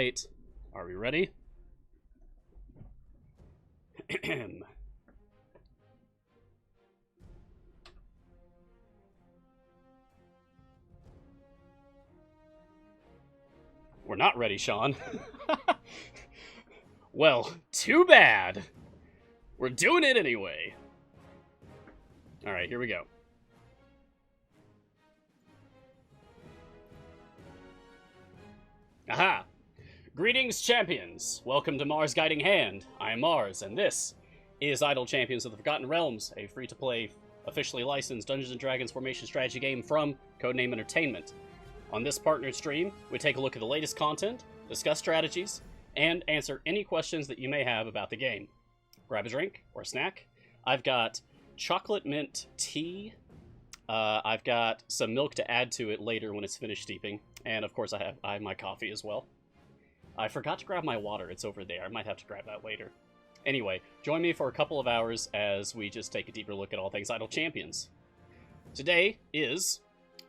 Alright. Are we ready? We're not ready, Sean. Well, too bad. We're doing it anyway. Alright, here we go. Aha! Greetings, champions! Welcome to Mars Guiding Hand. I am Mars, and this is Idle Champions of the Forgotten Realms, a free-to-play, officially licensed Dungeons & Dragons formation strategy game from Codename Entertainment. On this partnered stream, we take a look at the latest content, discuss strategies, and answer any questions that you may have about the game. Grab a drink or a snack. I've got chocolate mint tea. I've got some milk to add to it later when it's finished steeping. And of course I have my coffee as well. I forgot to grab my water. It's over there. I might have to grab that later. Anyway, join me for a couple of hours as we just take a deeper look at all things Idle Champions. Today is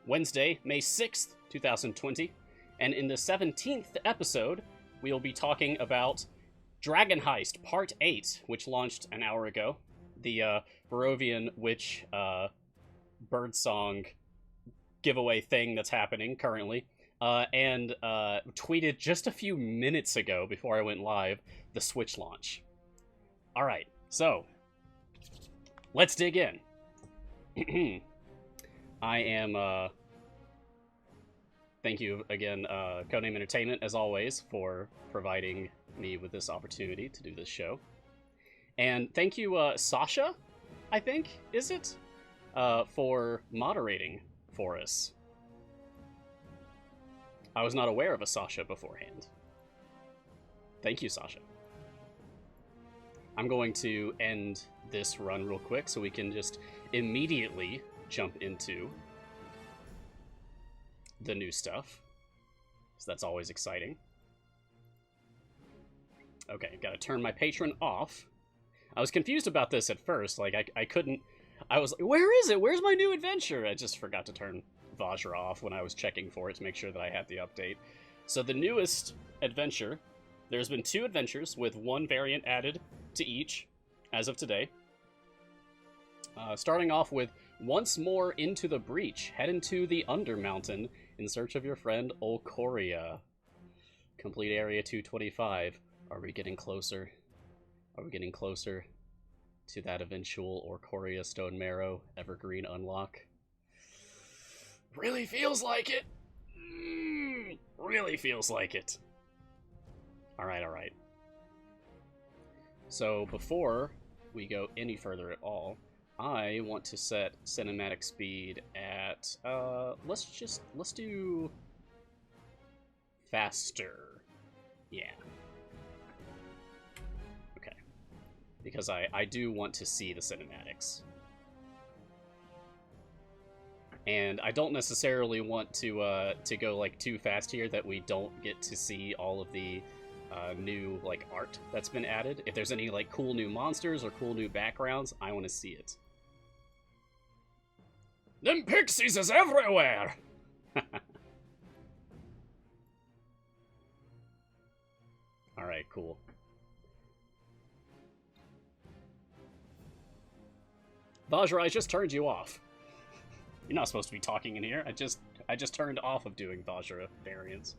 Wednesday, May 6th, 2020. And in the 17th episode, we'll be talking about Dragon Heist Part 8, which launched an hour ago. The Peruvian witch Birdsong giveaway thing that's happening currently. And tweeted just a few minutes ago before I went live, the Switch launch. Alright, so let's dig in. I am, thank you again, Codename Entertainment, as always, for providing me with this opportunity to do this show. And thank you, Sasha, I think, is it? For moderating for us. I was not aware of a Sasha beforehand. Thank you, Sasha. I'm going to end this run real quick so we can just immediately jump into the new stuff. So that's always exciting. Okay, gotta turn my Patron off. I was confused about this at first. Like, I couldn't... I was like, where is it? Where's my new adventure? I just forgot to turn Vajra off when I was checking for it to make sure that I had the update. So the newest adventure, there's been 2 adventures with 1 variant added to each as of today. Starting off with Once More Into the Breach. Head into the Undermountain in search of your friend Olcoria. Complete Area 225. Are we getting closer? Are we getting closer to that eventual Orcoria Stone Marrow Evergreen unlock? Really feels like it. Really feels like it. Alright, alright. So before we go any further at all, I want to set cinematic speed at, let's do faster. Yeah. Okay. Because I do want to see the cinematics. And I don't necessarily want to go like too fast here that we don't get to see all of the new like art that's been added. If there's any like cool new monsters or cool new backgrounds, I want to see it. Them pixies is everywhere! Alright, cool. Vajra, I just turned you off. You're not supposed to be talking in here. I just turned off of doing Vajra variants.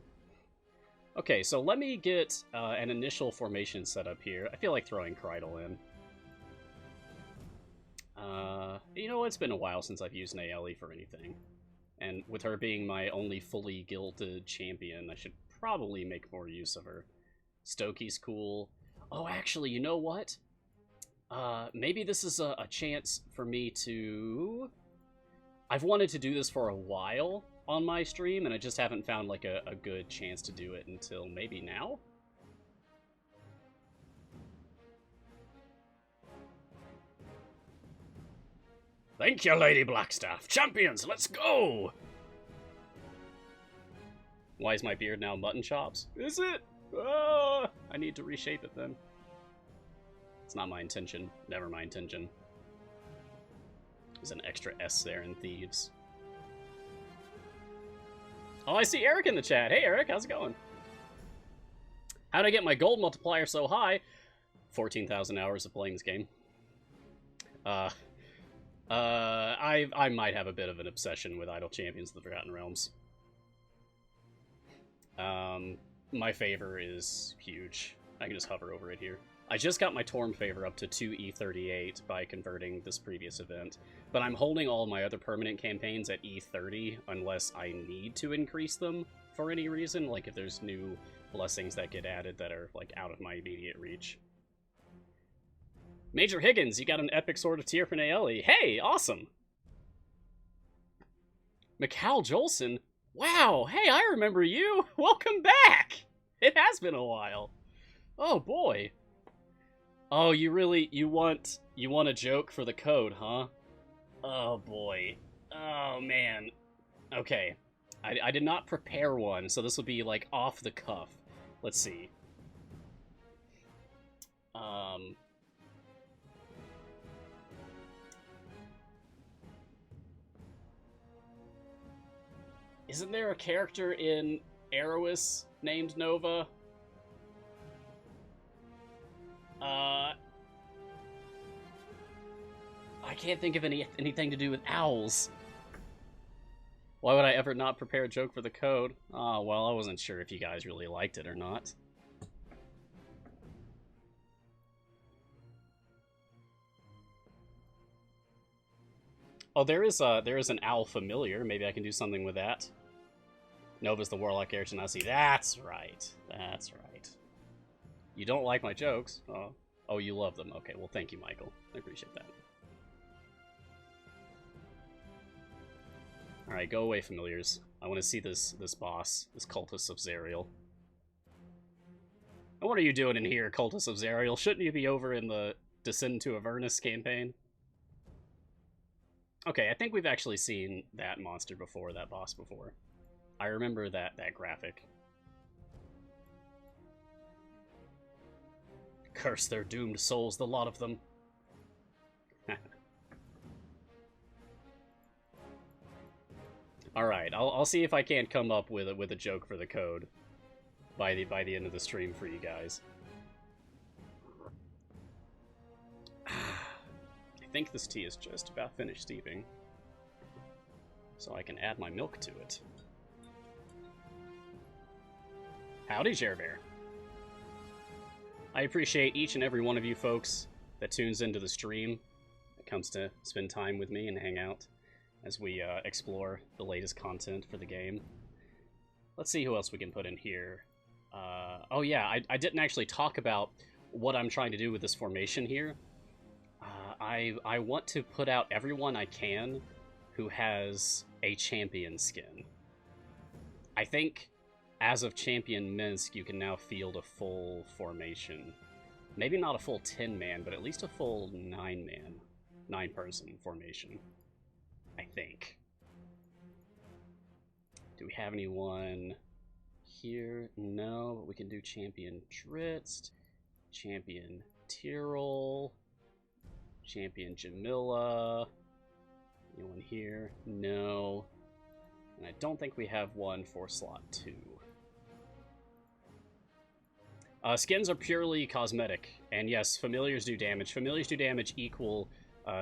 Okay, so let me get an initial formation set up here. I feel like throwing Kreidel in. You know, it's been a while since I've used Nayeli for anything. And with her being my only fully gilded champion, I should probably make more use of her. Stokey's cool. Oh, actually, you know what? Maybe this is a chance for me to... I've wanted to do this for a while on my stream, and I just haven't found like a good chance to do it until maybe now? Thank you, Lady Blackstaff. Champions, let's go! Why is my beard now mutton chops? Is it? I need to reshape it then. It's not my intention. Never my intention. There's an extra S there in Thieves. Oh, I see Eric in the chat. Hey, Eric, how's it going? How'd I get my gold multiplier so high? 14,000 hours of playing this game. I might have a bit of an obsession with Idle Champions of the Forgotten Realms. My favor is huge. I can just hover over it here. I just got my Torm favor up to 2E38 by converting this previous event, but I'm holding all my other permanent campaigns at E30 unless I need to increase them for any reason, like if there's new blessings that get added that are like out of my immediate reach. Major Higgins, you got an epic Sword of Tyr for Naeli. Hey, awesome! Mikal Jolson, wow, hey, I remember you! Welcome back! It has been a while. Oh boy. Oh, you want a joke for the code, huh? Oh boy. Oh man. Okay. I did not prepare one, so this will be like off the cuff. Let's see. Isn't there a character in Erois named Nova? I can't think of anything to do with owls. Why would I ever not prepare a joke for the code? Oh, well, I wasn't sure if you guys really liked it or not. Oh, there is an owl familiar. Maybe I can do something with that. Nova's the warlock heir Genasi. That's right. That's right. You don't like my jokes. Oh, you love them. Okay, well, thank you, Michael. I appreciate that. Alright, go away, familiars. I want to see this boss, this Cultist of Zariel. And what are you doing in here, Cultist of Zariel? Shouldn't you be over in the Descend to Avernus campaign? Okay, I think we've actually seen that monster before, that boss before. I remember that graphic. Curse their doomed souls, the lot of them. Alright, I'll see if I can't come up with a joke for the code by the end of the stream for you guys. I think this tea is just about finished steeping, so I can add my milk to it. Howdy, Gerbear. I appreciate each and every one of you folks that tunes into the stream, that comes to spend time with me and hang out as we explore the latest content for the game. Let's see who else we can put in here. Oh yeah, I didn't actually talk about what I'm trying to do with this formation here. I want to put out everyone I can who has a champion skin. I think as of Champion Minsk, you can now field a full formation. Maybe not a full 10-man, but at least a full 9-man, 9-person formation. I think. Do we have anyone here? No, but we can do Champion Dritz, Champion Tyrol, Champion Jamila. Anyone here? No. And I don't think we have one for slot 2. Skins are purely cosmetic, and yes, familiars do damage. Familiars do damage equal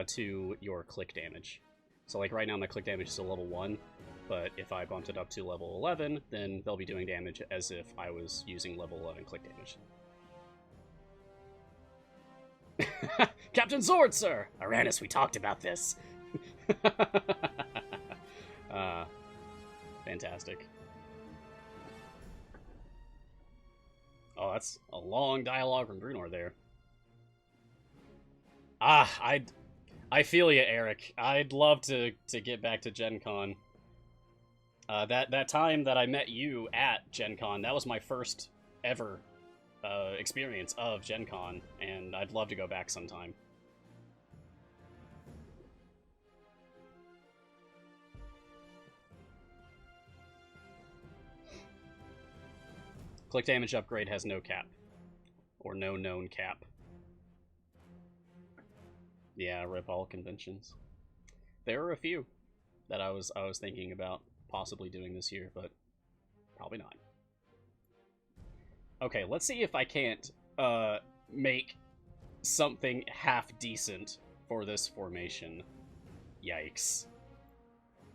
to your click damage. So like right now my click damage is a level 1, but if I bumped it up to level 11, then they'll be doing damage as if I was using level 11 click damage. Captain Zord, sir! Aranus, we talked about this. Fantastic. Oh, that's a long dialogue from Brunor there. I feel you, Eric. I'd love to get back to Gen Con. That time that I met you at Gen Con, that was my first ever experience of Gen Con, and I'd love to go back sometime. Click damage upgrade has no cap. Or no known cap. Yeah, rip all conventions. There are a few that I was thinking about possibly doing this year, but probably not. Okay, let's see if I can't make something half decent for this formation. Yikes.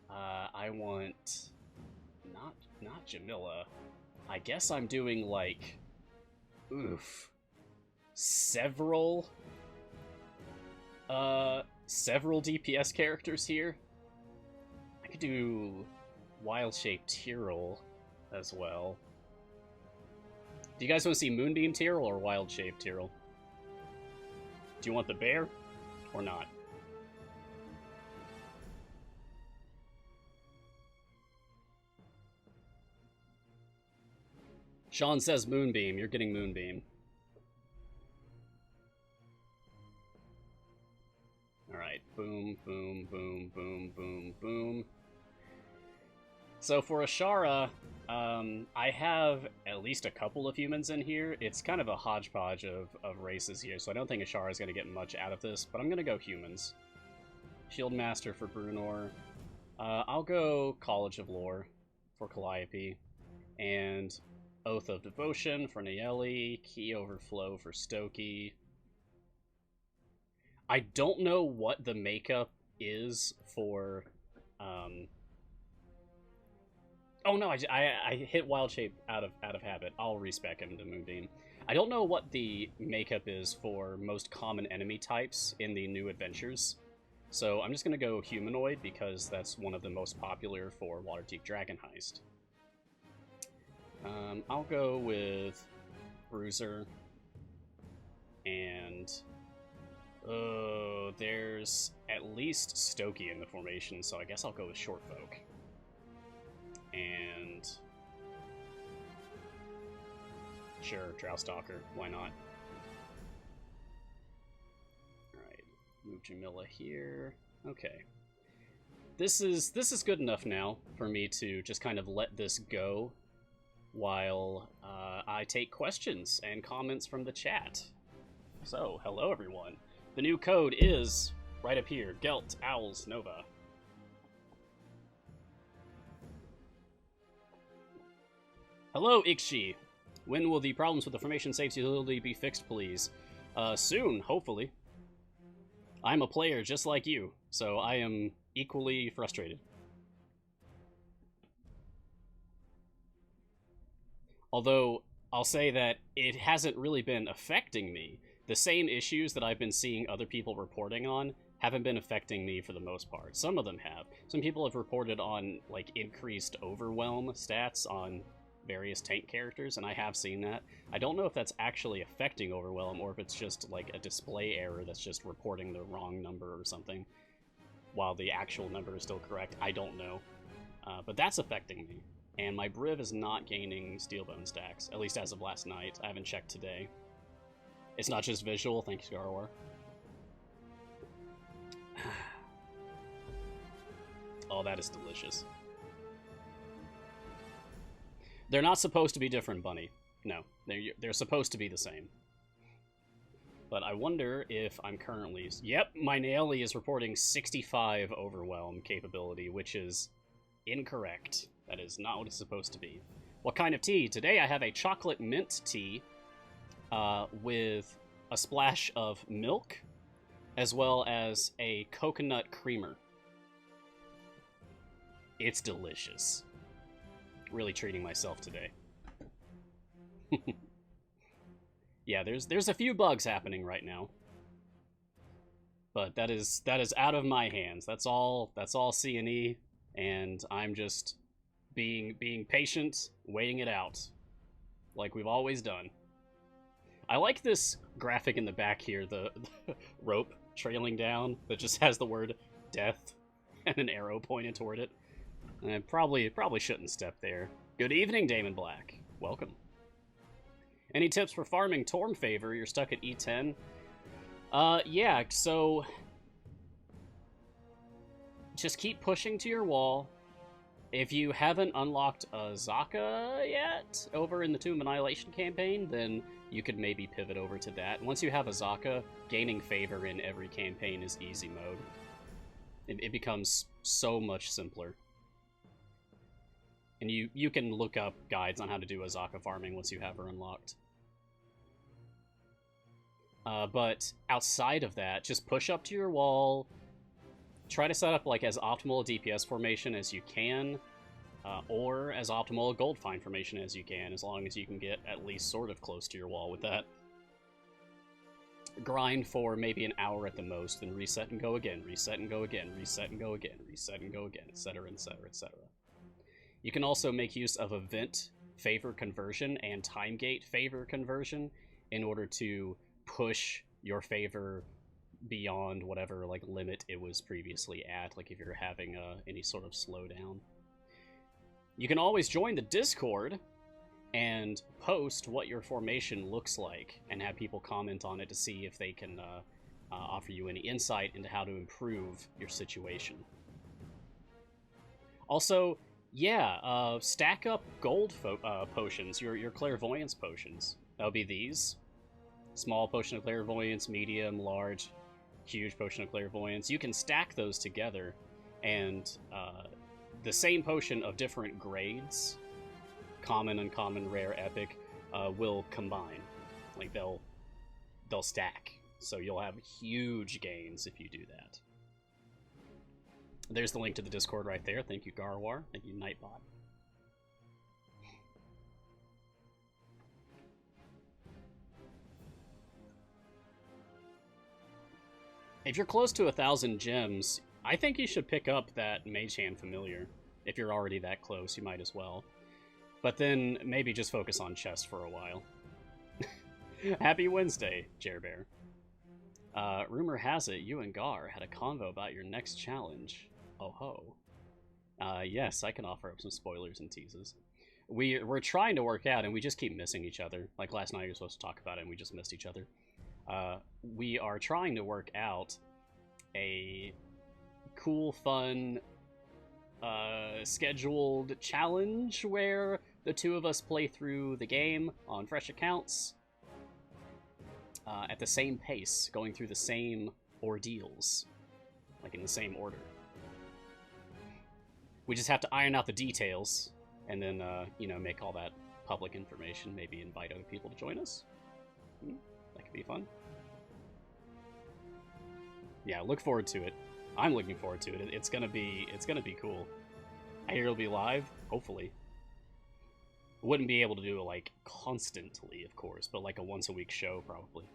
I want not Jamila. I guess I'm doing like several DPS characters here. I could do Wild Shape Tyrell as well. Do you guys want to see Moonbeam Tyrell or Wild Shape Tyrell? Do you want the bear or not? Sean says Moonbeam. You're getting Moonbeam. Alright. Boom, boom, boom, boom, boom, boom. So for Ashara, I have at least a couple of humans in here. It's kind of a hodgepodge of races here, so I don't think Ashara is going to get much out of this, but I'm going to go humans. Shield Master for Brunor. I'll go College of Lore for Calliope. And Oath of Devotion for Nayeli. Key Overflow for Stokey. I don't know what the makeup is for... Oh no, I hit Wild Shape out of habit. I'll respec him to Moonbeam. I don't know what the makeup is for most common enemy types in the new adventures. So I'm just going to go Humanoid because that's one of the most popular for Waterdeep Dragon Heist. I'll go with Bruiser. And... there's at least Stokey in the formation, so I guess I'll go with Short Folk. And... sure, Drowstalker, why not? Alright, move Jamila here. Okay. This is good enough now for me to just kind of let this go while I take questions and comments from the chat. So, hello everyone. The new code is right up here, Gelt Owls Nova. Hello, Ikshi. When will the problems with the formation saves utility be fixed, please? Soon, hopefully. I'm a player just like you, so I am equally frustrated. Although, I'll say that it hasn't really been affecting me. The same issues that I've been seeing other people reporting on haven't been affecting me for the most part. Some of them have. Some people have reported on, like, increased overwhelm stats on various tank characters, and I have seen that. I don't know if that's actually affecting overwhelm, or if it's just, like, a display error that's just reporting the wrong number or something, while the actual number is still correct. I don't know. But that's affecting me. And my Briv is not gaining Steelbone stacks, at least as of last night. I haven't checked today. It's not just visual, thank you, Garwar. Oh, that is delicious. They're not supposed to be different, Bunny. No, they're supposed to be the same. But I wonder if I'm currently... Yep, my Nayeli is reporting 65 overwhelm capability, which is incorrect. That is not what it's supposed to be. What kind of tea? Today I have a chocolate mint tea with a splash of milk, as well as a coconut creamer. It's delicious. Really treating myself today. Yeah, there's a few bugs happening right now. But that is out of my hands. That's all C&E, and I'm just being patient, waiting it out, like we've always done. I like this graphic in the back here, the rope trailing down that just has the word death and an arrow pointed toward it. I probably shouldn't step there. Good evening, Damon Black. Welcome. Any tips for farming Torm Favor? You're stuck at E10. Yeah, so just keep pushing to your wall. If you haven't unlocked a Zaka yet over in the Tomb of Annihilation campaign, then you could maybe pivot over to that. Once you have a Zaka, gaining favor in every campaign is easy mode. It becomes so much simpler. And you can look up guides on how to do Azaka farming once you have her unlocked. But outside of that, just push up to your wall. Try to set up like as optimal a DPS formation as you can, or as optimal a gold find formation as you can, as long as you can get at least sort of close to your wall with that. Grind for maybe an hour at the most, then reset and go again, reset and go again, reset and go again, reset and go again, etc., etc., etc. You can also make use of event favor conversion and time gate favor conversion in order to push your favor beyond whatever like limit it was previously at, like if you're having any sort of slowdown. You can always join the Discord and post what your formation looks like and have people comment on it to see if they can offer you any insight into how to improve your situation. Also, yeah, stack up gold potions, your clairvoyance potions. That'll be these. Small potion of clairvoyance, medium, large, huge potion of clairvoyance. You can stack those together, and the same potion of different grades, common, uncommon, rare, epic, will combine. Like they'll stack. So you'll have huge gains if you do that. There's the link to the Discord right there. Thank you, Garwar. Thank you, Nightbot. If you're close to 1,000 gems, I think you should pick up that Mage Hand Familiar. If you're already that close, you might as well. But then maybe just focus on chest for a while. Happy Wednesday, Jerbear. Rumor has it you and Gar had a convo about your next challenge. Oh ho. Yes, I can offer up some spoilers and teases. We're trying to work out, and we just keep missing each other. Like last night, we were supposed to talk about it, and we just missed each other. We are trying to work out a cool, fun, scheduled challenge where the two of us play through the game on fresh accounts at the same pace, going through the same ordeals, like in the same order. We just have to iron out the details, and then, you know, make all that public information, maybe invite other people to join us. That could be fun. Yeah, look forward to it. I'm looking forward to it. It's gonna be cool. I hear it'll be live, hopefully. Wouldn't be able to do it, like, constantly, of course, but like a once-a-week show, probably.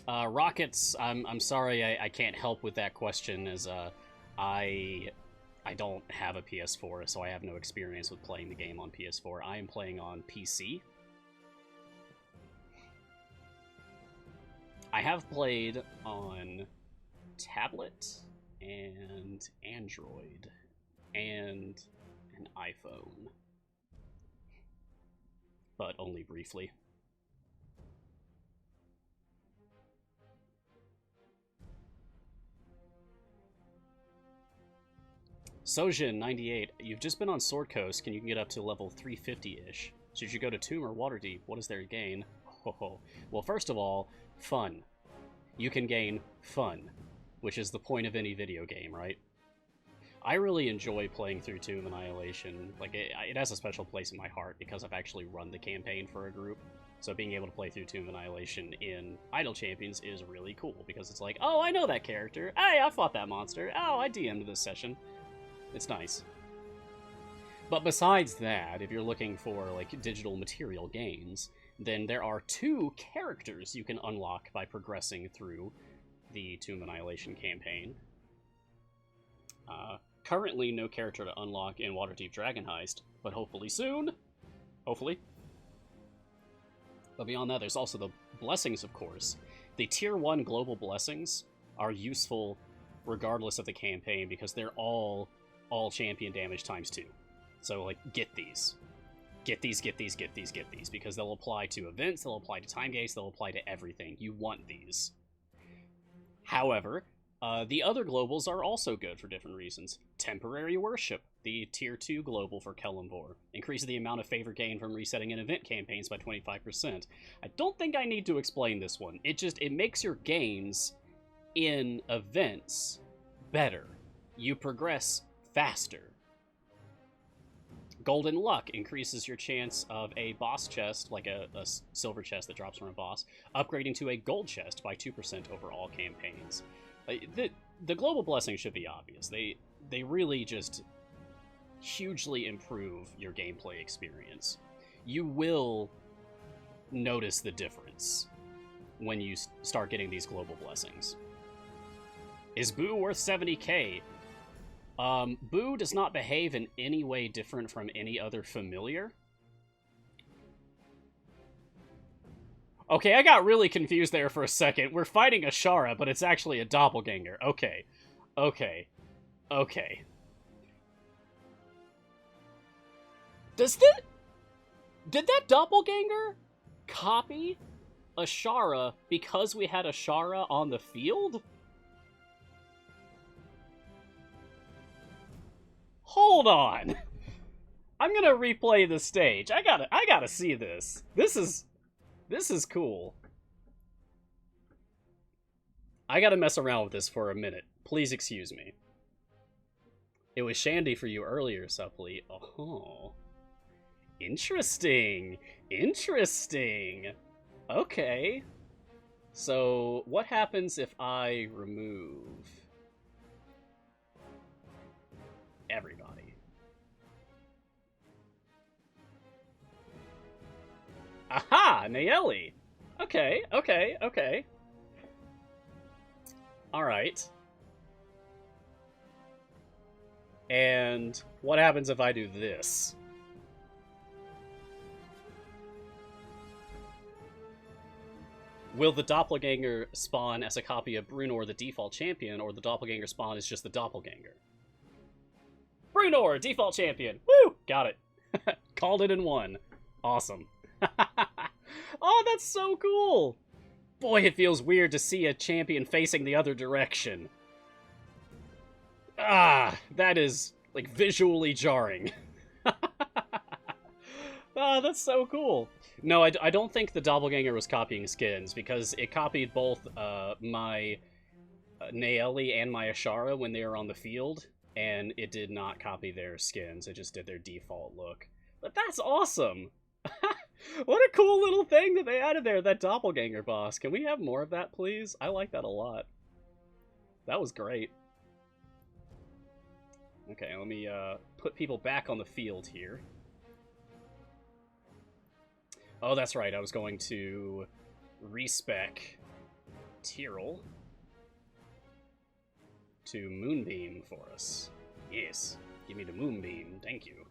Rockets, I'm sorry I can't help with that question, as I don't have a PS4, so I have no experience with playing the game on PS4. I am playing on PC. I have played on tablet and Android and an iPhone, but only briefly. Sojin98, you've just been on Sword Coast, and you can get up to level 350-ish. Should you go to Tomb or Waterdeep? What is their gain? Oh, well, first of all, fun. You can gain fun, which is the point of any video game, right? I really enjoy playing through Tomb Annihilation. Like, it has a special place in my heart because I've actually run the campaign for a group. So being able to play through Tomb Annihilation in Idle Champions is really cool, because it's like, oh, I know that character. Hey, I fought that monster. Oh, I DM'd this session. It's nice. But besides that, if you're looking for like digital material gains, then there are 2 characters you can unlock by progressing through the Tomb Annihilation campaign. Currently, no character to unlock in Waterdeep Dragon Heist, but hopefully soon. Hopefully. But beyond that, there's also the blessings, of course. The Tier 1 global blessings are useful regardless of the campaign, because they're all champion damage times 2. So, like, get these. Get these, because they'll apply to events, they'll apply to time gates, they'll apply to everything. You want these. However, The other globals are also good for different reasons. Temporary Worship, the Tier 2 global for Kellenvor, increases the amount of favor gained from resetting an event campaigns by 25%. I don't think I need to explain this one. It makes your gains in events better. You progress faster. Golden Luck increases your chance of a boss chest, like a silver chest that drops from a boss, upgrading to a gold chest by 2% over all campaigns. The global blessings should be obvious. They really just hugely improve your gameplay experience. You will notice the difference when you start getting these global blessings. Is Boo worth 70k? Boo does not behave in any way different from any other familiar. Okay, I got really confused there for a second. We're fighting a Shara, but it's actually a doppelganger. Okay. Did that doppelganger copy a Shara because we had a Shara on the field? Hold on. I'm gonna replay the stage. I gotta see this. This is cool. I gotta mess around with this for a minute. Please excuse me. It was Shandy for you earlier, Supply. Oh. Interesting. Okay. So, what happens if I remove everybody? Aha! Nayeli! Okay. Alright. And what happens if I do this? Will the doppelganger spawn as a copy of Brunor, the default champion, or the doppelganger spawn is just the doppelganger? Brunor, default champion! Woo! Got it. Called it in one. Awesome. Oh, that's so cool! Boy, it feels weird to see a champion facing the other direction. Ah, that is, like, visually jarring. Ah, that's so cool. No, I don't think the doppelganger was copying skins, because it copied both my Nayeli and my Ashara when they were on the field, and it did not copy their skins. It just did their default look. But that's awesome! What a cool little thing that they added there, that doppelganger boss. Can we have more of that, please? I like that a lot. That was great. Okay, let me put people back on the field here. Oh, that's right, I was going to respec Tyrell to Moonbeam for us. Yes, give me the Moonbeam, thank you.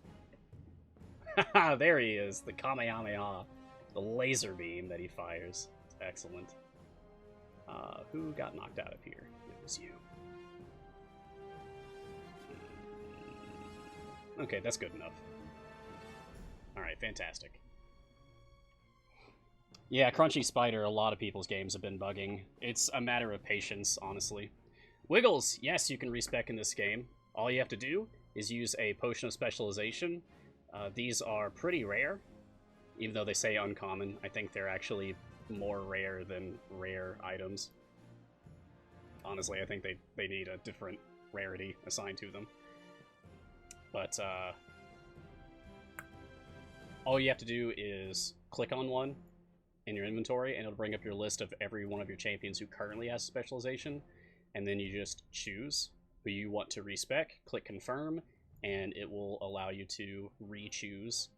Haha, there he is, the Kamehameha, the laser beam that he fires. It's excellent. Who got knocked out of here? It was you. Okay, that's good enough. Alright, fantastic. Yeah, Crunchy Spider, a lot of people's games have been bugging. It's a matter of patience, honestly. Wiggles, yes, you can respec in this game. All you have to do is use a Potion of Specialization. These are pretty rare, even though they say uncommon. I think they're actually more rare than rare items. Honestly, I think they need a different rarity assigned to them. But, all you have to do is click on one in your inventory, and it'll bring up your list of every one of your champions who currently has specialization, and then you just choose who you want to respec, click confirm, and it will allow you to re-choose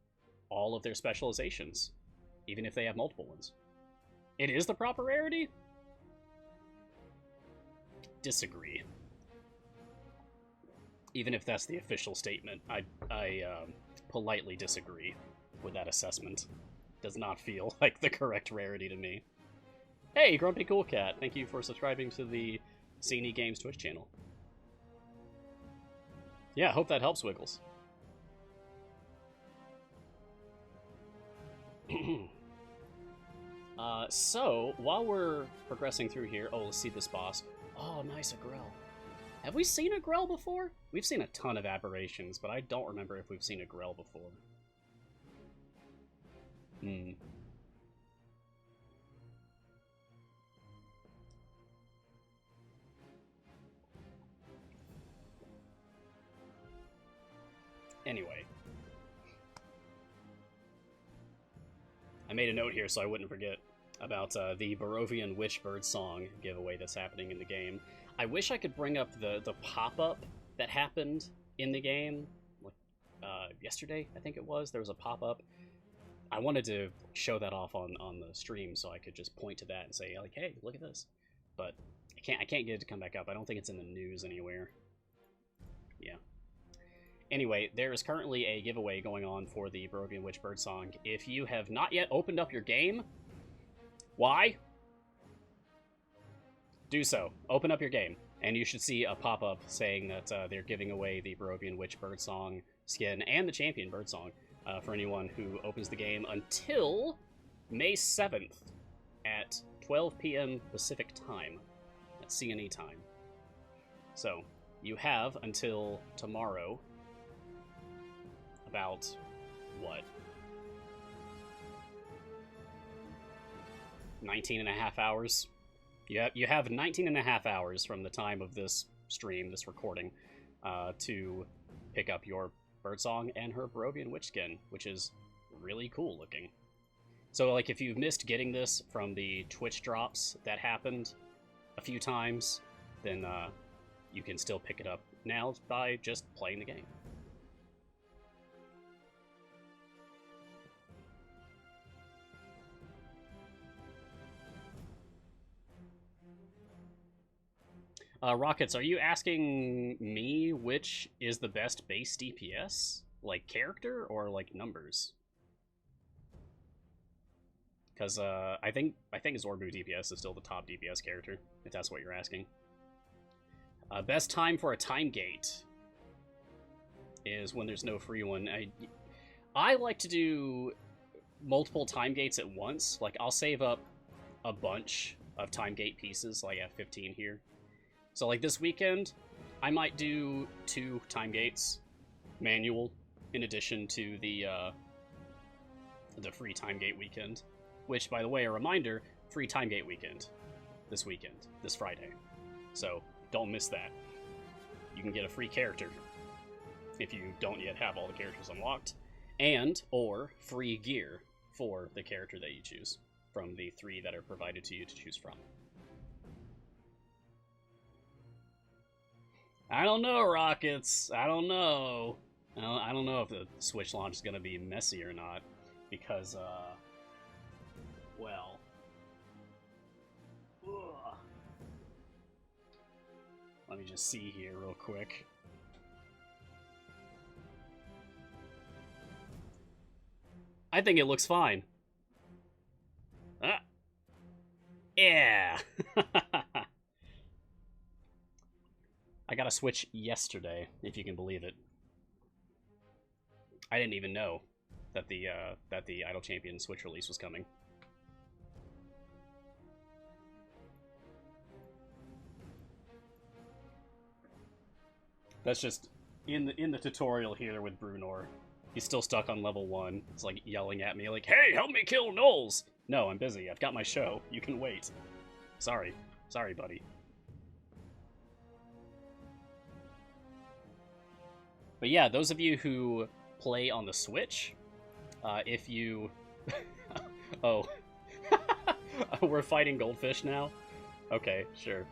all of their specializations, even if they have multiple ones. It is the proper rarity? Disagree. Even if that's the official statement, I politely disagree with that assessment. Does not feel like the correct rarity to me. Hey, Grumpy Cool Cat, thank you for subscribing to the CNE Games Twitch channel. Yeah, hope that helps, Wiggles. So, while we're progressing through here... Oh, let's see this boss. Oh, nice, a Grell. Have we seen a Grell before? We've seen a ton of aberrations, but I don't remember if we've seen a Grell before. Hmm. Anyway. I made a note here so I wouldn't forget about the Peruvian Witch Birdsong giveaway that's happening in the game. I wish I could bring up the pop-up that happened in the game. Yesterday, I think it was. There was a pop-up. I wanted to show that off on the stream so I could just point to that and say, like, hey, look at this. But I can't get it to come back up. I don't think it's in the news anywhere. Yeah. Anyway, there is currently a giveaway going on for the Peruvian Witch Birdsong. If you have not yet opened up your game, why? Do so. Open up your game, and you should see a pop-up saying that they're giving away the Peruvian Witch Birdsong skin and the Champion Birdsong for anyone who opens the game until May 7th at 12 p.m. Pacific time. That's CNE time. So, you have until tomorrow, about, what, 19 and a half hours? You have 19 and a half hours from the time of this stream, this recording, to pick up your Birdsong and her Peruvian Witch skin, which is really cool looking. So, like, if you've missed getting this from the Twitch drops that happened a few times, then you can still pick it up now by just playing the game. Rockets, are you asking me which is the best base DPS? Like character or like numbers? Because I think Zorbu DPS is still the top DPS character, if that's what you're asking. Best time for a time gate is when there's no free one. I like to do multiple time gates at once. Like, I'll save up a bunch of time gate pieces, like I have 15 here. So, like, this weekend, I might do 2 time gates, manual, in addition to the free time gate weekend. Which, by the way, a reminder, free time gate weekend this weekend, this Friday. So, don't miss that. You can get a free character if you don't yet have all the characters unlocked, and or free gear for the character that you choose from the 3 that are provided to you to choose from. I don't know, Rockets. I don't know. I don't know if the Switch launch is going to be messy or not, because, well... Ugh. Let me just see here real quick. I think it looks fine. Ah. Yeah! I got a Switch yesterday, if you can believe it. I didn't even know that the Idle Champion Switch release was coming. That's just in the tutorial here with Brunor. He's still stuck on level 1. It's like yelling at me like, "Hey, help me kill Knowles!" No, I'm busy. I've got my show. You can wait. Sorry. Sorry, buddy. But yeah, those of you who play on the Switch, if you... Oh. We're fighting goldfish now? Okay, sure.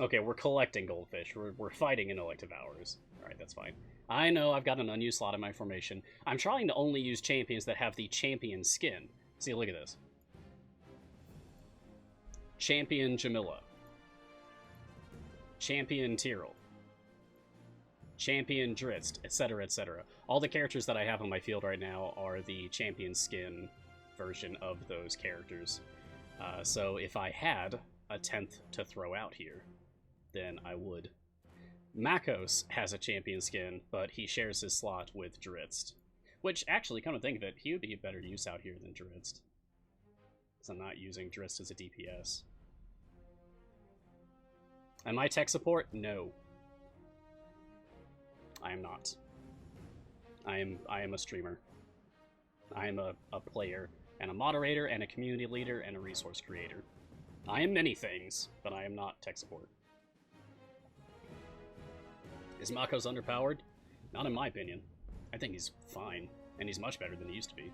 Okay, we're collecting goldfish. We're fighting in elective hours. Alright, that's fine. I know I've got an unused slot in my formation. I'm trying to only use champions that have the champion skin. See, look at this. Champion Jamila. Champion Tyrell, Champion Drizzt, etc., etc. All the characters that I have on my field right now are the champion skin version of those characters. So if I had a 10th to throw out here, then I would. Makos has a champion skin, but he shares his slot with Drizzt. Which, actually, come to think of it, he would be a better use out here than Drizzt. because I'm not using Drist as a DPS. Am I tech support? No. I am not. I am a streamer. I am a player, and a moderator, and a community leader, and a resource creator. I am many things, but I am not tech support. Is Mako's underpowered? Not in my opinion. I think he's fine, and he's much better than he used to be.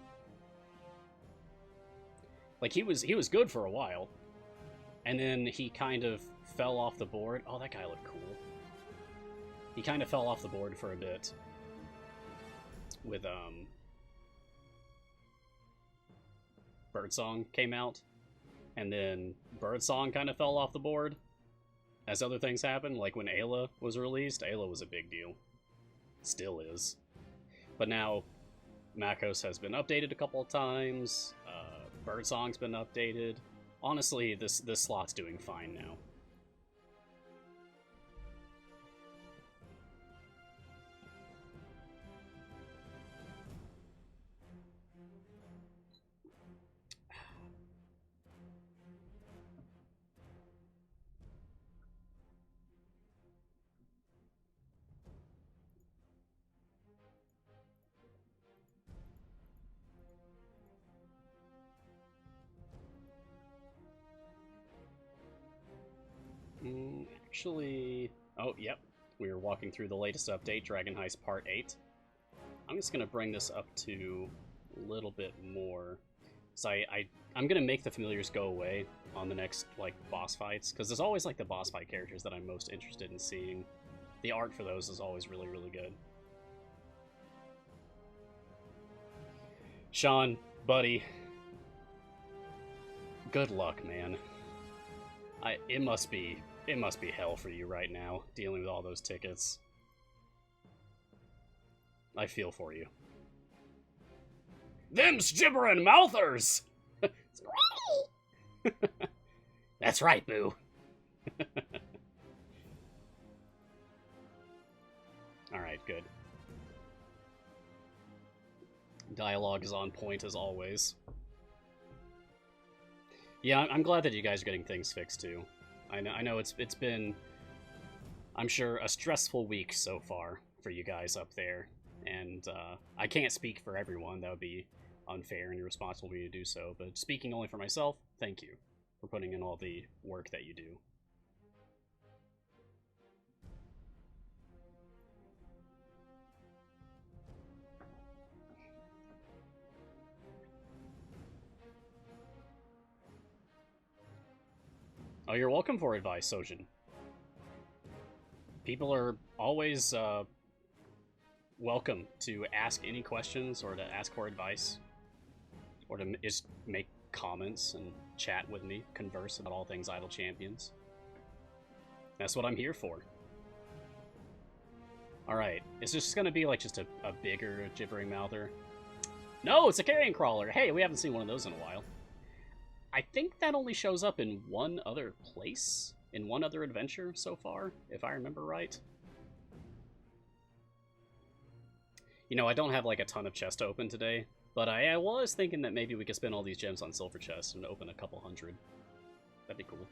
Like, he was good for a while, and then he kind of fell off the board. Oh, that guy looked cool. He kind of fell off the board for a bit with, Birdsong came out, and then Birdsong kind of fell off the board as other things happened. Like when Ayla was released, Ayla was a big deal. Still is. But now, Makos has been updated a couple of times, Birdsong's been updated. Honestly, this slot's doing fine now. Actually... Oh, yep. We were walking through the latest update, Dragon Heist Part 8. I'm just going to bring this up to a little bit more. So I'm going to make the familiars go away on the next, like, boss fights, because there's always, like, the boss fight characters that I'm most interested in seeing. The art for those is always really, really good. Sean, buddy. Good luck, man. It must be hell for you right now, dealing with all those tickets. I feel for you. Them's gibbering mouthers! That's right, boo. Alright, good. Dialogue is on point as always. Yeah, I'm glad that you guys are getting things fixed too. I know it's been, I'm sure, a stressful week so far for you guys up there, and I can't speak for everyone. That would be unfair and irresponsible of me to do so, but speaking only for myself, thank you for putting in all the work that you do. Oh, you're welcome for advice, Sojin. People are always welcome to ask any questions or to ask for advice or to just make comments and chat with me, converse about all things Idle Champions. That's what I'm here for. Alright, is this just going to be like just a bigger gibbering mouther? No, it's a carrion crawler! Hey, we haven't seen one of those in a while. I think that only shows up in one other place, in one other adventure so far, if I remember right. You know, I don't have like a ton of chests to open today, but I was thinking that maybe we could spend all these gems on silver chests and open a couple hundred. That'd be cool.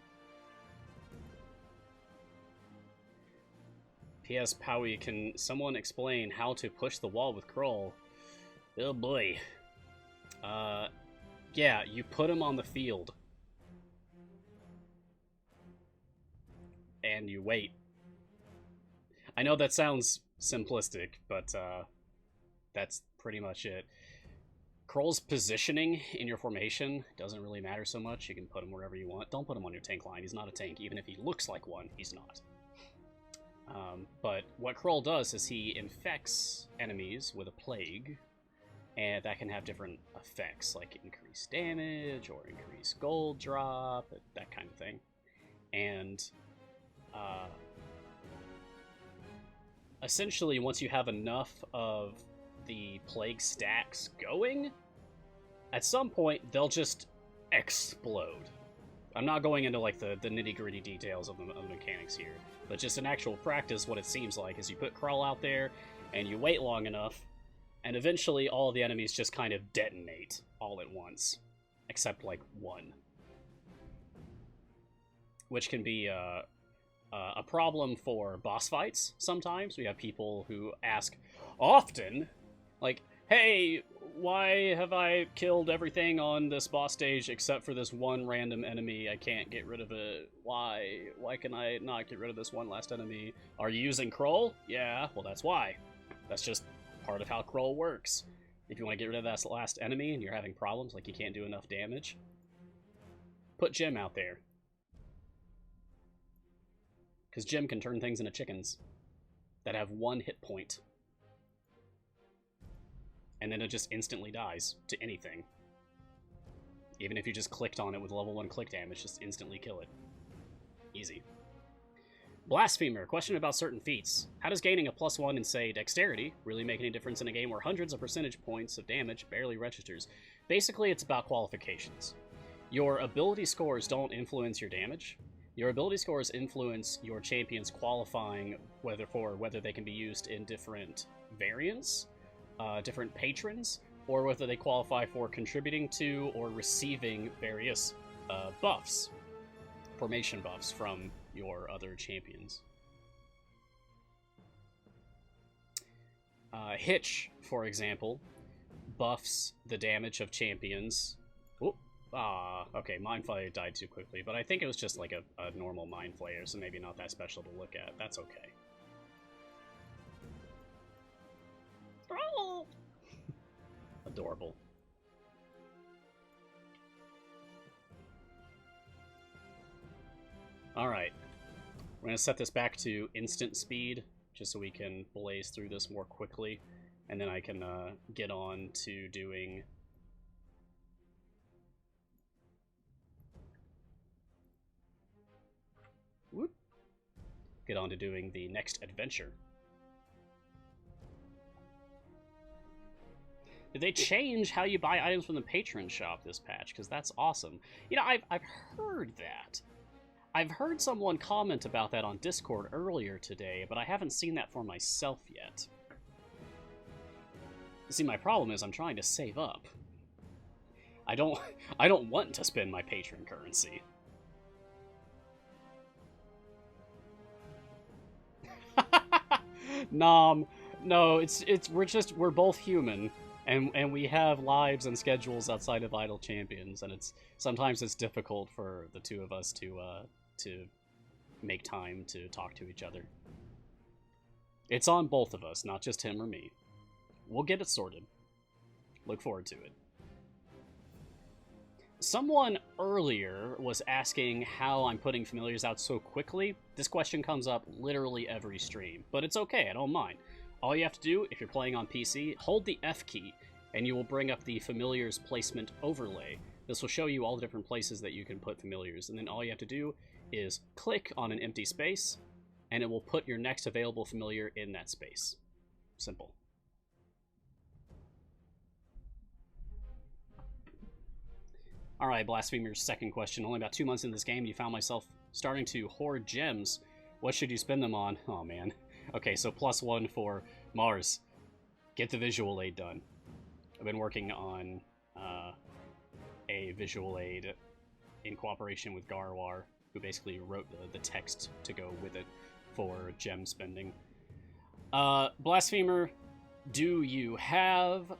P.S. Powie, can someone explain how to push the wall with Kroll? Oh boy. Yeah, you put him on the field. And you wait. I know that sounds simplistic, but that's pretty much it. Kroll's positioning in your formation doesn't really matter so much. You can put him wherever you want. Don't put him on your tank line. He's not a tank. Even if he looks like one, he's not. But what Kroll does is he infects enemies with a plague, and that can have different effects, like increased damage or increased gold drop, that kind of thing. And essentially, once you have enough of the plague stacks going, at some point they'll just explode. I'm not going into like the nitty-gritty details of the mechanics here, but just in actual practice, what it seems like is you put Kroll out there and you wait long enough, and eventually all of the enemies just kind of detonate all at once. except like one. Which can be a problem for boss fights sometimes. We have people who ask often, like, hey, why have I killed everything on this boss stage except for this one random enemy? I can't get rid of it. Why? Why can I not get rid of this one last enemy? Are you using Kroll? Yeah, well that's why. That's just part of how Kroll works. If you want to get rid of that last enemy and you're having problems, like you can't do enough damage, put Jim out there. Because Jim can turn things into chickens that have 1 hit point. And then it just instantly dies to anything. Even if you just clicked on it with level 1 click damage, just instantly kill it. Easy. Blasphemer, question about certain feats. How does gaining a +1 in, say, dexterity really make any difference in a game where hundreds of percentage points of damage barely registers? Basically, it's about qualifications. Your ability scores don't influence your damage. Your ability scores influence your champions qualifying whether they can be used in different variants, different patrons, or whether they qualify for contributing to or receiving various buffs, formation buffs from your other champions. Hitch, for example, buffs the damage of champions. Okay, Mind Flayer died too quickly, but I think it was just like a normal Mind Flayer, so maybe not that special to look at. That's okay. Oh. Adorable. Alright. We're going to set this back to instant speed, just so we can blaze through this more quickly, and then I can get on to doing... Get on to doing the next adventure. Did they change how you buy items from the Patron shop this patch? Because that's awesome. You know, I've heard that. I've heard someone comment about that on Discord earlier today, but I haven't seen that for myself yet. See, my problem is I'm trying to save up. I don't want to spend my Patron currency. Nom, no, we're both human, and we have lives and schedules outside of Idle Champions, and sometimes it's difficult for the two of us to make time to talk to each other. It's on both of us, not just him or me. We'll get it sorted. Look forward to it. Someone earlier was asking how I'm putting familiars out so quickly. This question comes up literally every stream, but it's okay, I don't mind. All you have to do, if you're playing on PC, hold the F key, and you will bring up the familiars placement overlay. This will show you all the different places that you can put familiars, and then all you have to do is click on an empty space, and it will put your next available familiar in that space. Simple. Alright, Blasphemer's second question. Only about 2 months in this game, you found myself starting to hoard gems. What should you spend them on? Oh, man. Okay, so +1 for Mars. Get the visual aid done. I've been working on a visual aid in cooperation with Garwar, who basically wrote the text to go with it for gem spending. Blasphemer, do you have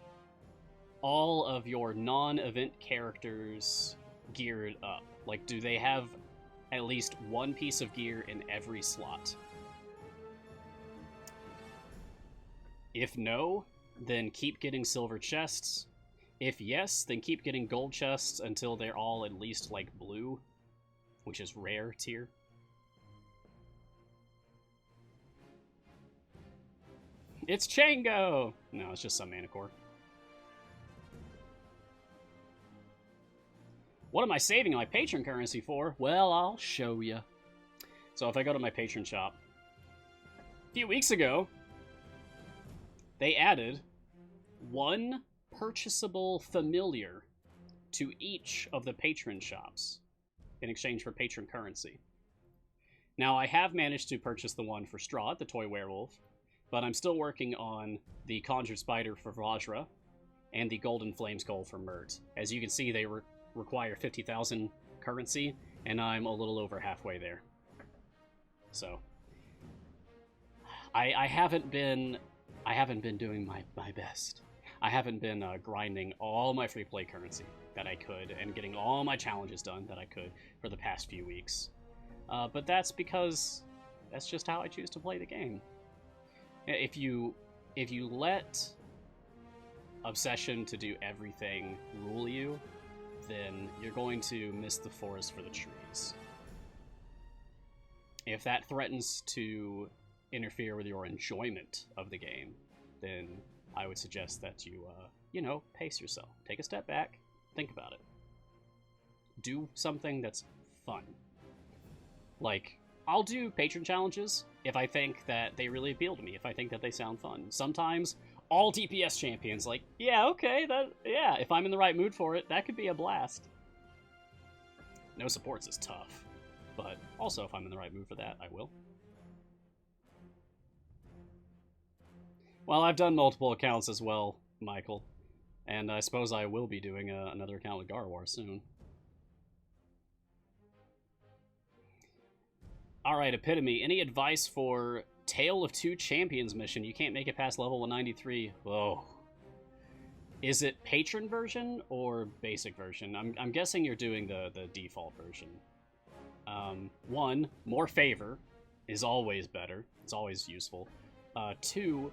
all of your non-event characters geared up? Like, do they have at least one piece of gear in every slot? If no, then keep getting silver chests. If yes, then keep getting gold chests until they're all at least, like, blue, which is rare tier. It's Chango! No, it's just some mana core. What am I saving my Patron currency for? Well, I'll show you. So if I go to my Patron shop, a few weeks ago, they added one purchasable familiar to each of the Patron shops in exchange for Patron currency. Now, I have managed to purchase the one for Strahd, the toy werewolf, but I'm still working on the Conjured Spider for Vajra and the Golden Flame Skull for Mert. As you can see, they were require 50,000 currency, and I'm a little over halfway there. So I haven't been doing my best. I haven't been grinding all my free play currency that I could and getting all my challenges done that I could for the past few weeks. But that's because that's just how I choose to play the game. If you let obsession to do everything rule you, then you're going to miss the forest for the trees. If that threatens to interfere with your enjoyment of the game, then I would suggest that you, pace yourself. Take a step back, think about it. Do something that's fun. Like, I'll do Patron challenges if I think that they really appeal to me, if I think that they sound fun. Sometimes, all DPS champions, like, yeah, okay, if I'm in the right mood for it, that could be a blast. No supports is tough, but also if I'm in the right mood for that, I will. Well, I've done multiple accounts as well, Michael, and I suppose I will be doing another account with Garwar soon. Alright, Epitome, any advice for Tale of Two Champions mission? You can't make it past level 193. Oh. Is it Patron version or basic version? I'm guessing you're doing the default version. One, more favor is always better. It's always useful. Two,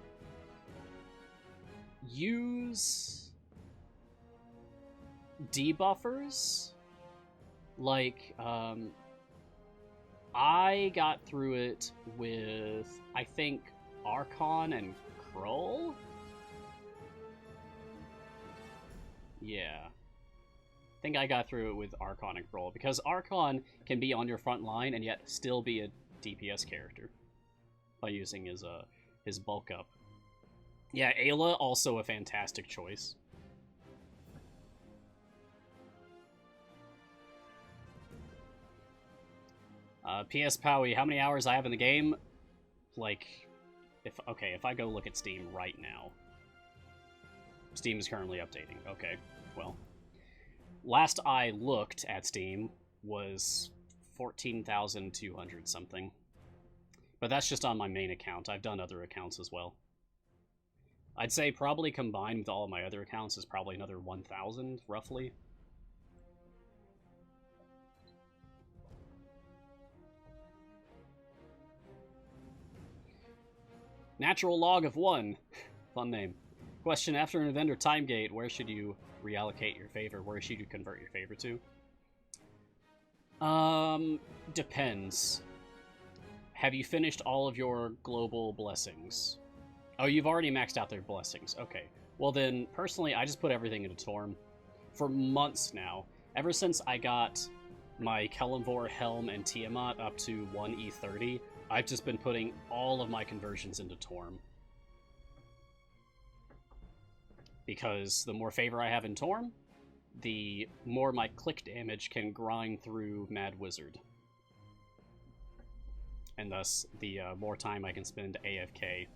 use debuffers. Like, I got through it with, I think, Archon and Kroll? Yeah. I think I got through it with Archon and Kroll, because Archon can be on your front line and yet still be a DPS character by using his bulk up. Yeah, Ayla, also a fantastic choice. PS Powie, how many hours I have in the game? Like, if I go look at Steam right now. Steam is currently updating. Okay, well. Last I looked at Steam was 14,200 something. But that's just on my main account. I've done other accounts as well. I'd say probably combined with all of my other accounts is probably another 1,000, roughly. Natural Log of 1. Fun name. Question, after an event or time gate, where should you reallocate your favor? Where should you convert your favor to? Depends. Have you finished all of your global blessings? Oh, you've already maxed out their blessings. Okay. Well then, personally, I just put everything into Torm. For months now. Ever since I got my Kelemvor, Helm, and Tiamat up to 1E30, I've just been putting all of my conversions into Torm. Because the more favor I have in Torm, the more my click damage can grind through Mad Wizard. And thus, the more time I can spend AFK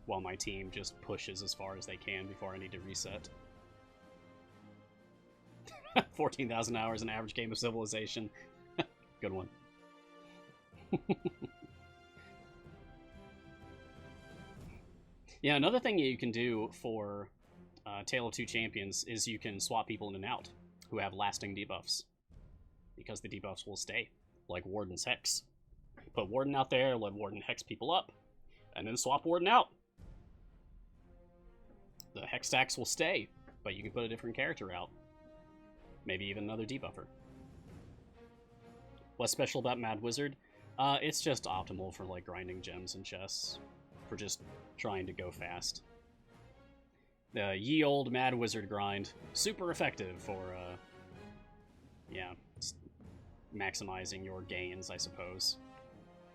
while my team just pushes as far as they can before I need to reset. 14,000 hours in average game of Civilization. Good one. Yeah, another thing you can do for Tale of Two Champions is you can swap people in and out who have lasting debuffs. Because the debuffs will stay, like Warden's Hex. Put Warden out there, let Warden Hex people up, and then swap Warden out. The Hex stacks will stay, but you can put a different character out. Maybe even another debuffer. What's special about Mad Wizard? It's just optimal for like grinding gems and chests. For just trying to go fast. The ye old Mad Wizard grind. Super effective for, yeah, maximizing your gains, I suppose.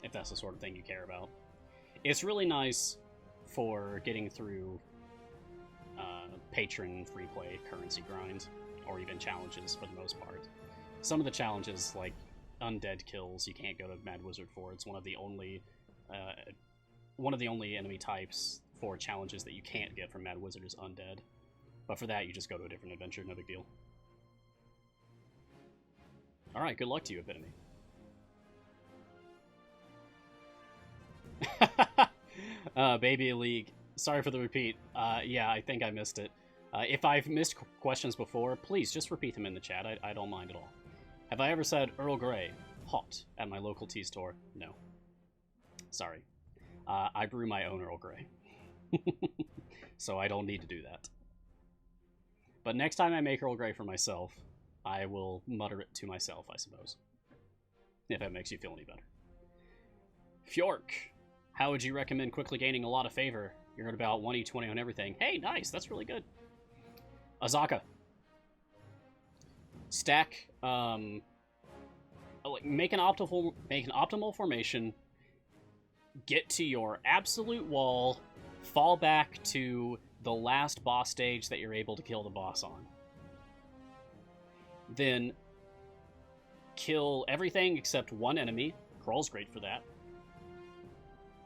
If that's the sort of thing you care about. It's really nice for getting through Patron free play currency grind, or even challenges for the most part. Some of the challenges, like undead kills, you can't go to Mad Wizard for. It's one of the only enemy types for challenges that you can't get from Mad Wizard is undead. But for that, you just go to a different adventure, no big deal. Alright, good luck to you, Epitome. Baby League. Sorry for the repeat. Yeah, I think I missed it. If I've missed questions before, please just repeat them in the chat. I don't mind at all. Have I ever said Earl Grey hot at my local tea store? No. Sorry. I brew my own Earl Grey. So I don't need to do that. But next time I make Earl Grey for myself, I will mutter it to myself, I suppose. If that makes you feel any better. Fjork. How would you recommend quickly gaining a lot of favor? You're at about 1e20 on everything. Hey, nice. That's really good. Azaka. Stack, make an optimal formation, get to your absolute wall, fall back to the last boss stage that you're able to kill the boss on. Then kill everything except one enemy. Crawl's great for that.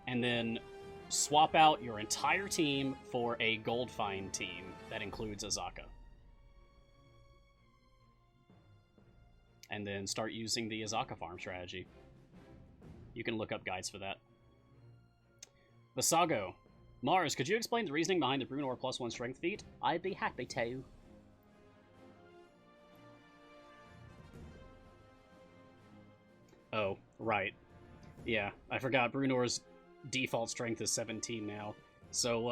And then swap out your entire team for a gold find team that includes Azaka. And then start using the Azaka farm strategy. You can look up guides for that. Visago. Mars, could you explain the reasoning behind the Bruenor +1 strength feat? I'd be happy to. Oh, right. Yeah, I forgot Bruenor's default strength is 17 now. So,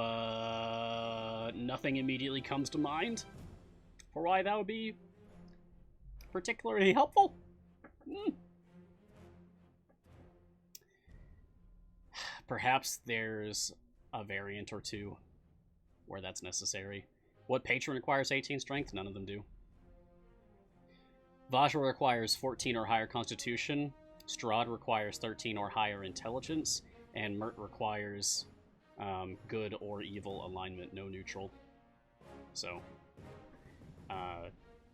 nothing immediately comes to mind for why that would be particularly helpful. Perhaps there's a variant or two where that's necessary. What Patron requires 18 strength? None of them do. Vajra requires 14 or higher constitution. Strahd requires 13 or higher intelligence. And Mert requires good or evil alignment, no neutral. So,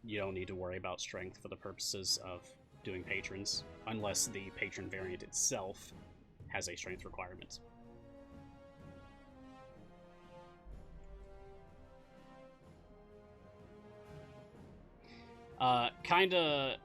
you don't need to worry about strength for the purposes of doing patrons, unless the patron variant itself has a strength requirement. Kinda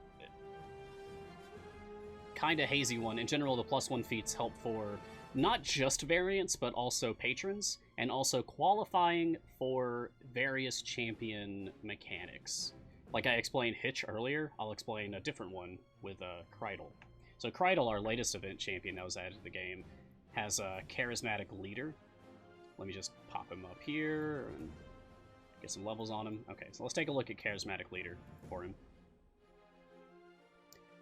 hazy one. In general, the +1 feats help for not just variants, but also patrons, and also qualifying for various champion mechanics. Like I explained Hitch earlier, I'll explain a different one with Kreidel. So Kreidel, our latest event champion that was added to the game, has a charismatic leader. Let me just pop him up here and get some levels on him. Okay, so let's take a look at charismatic leader for him.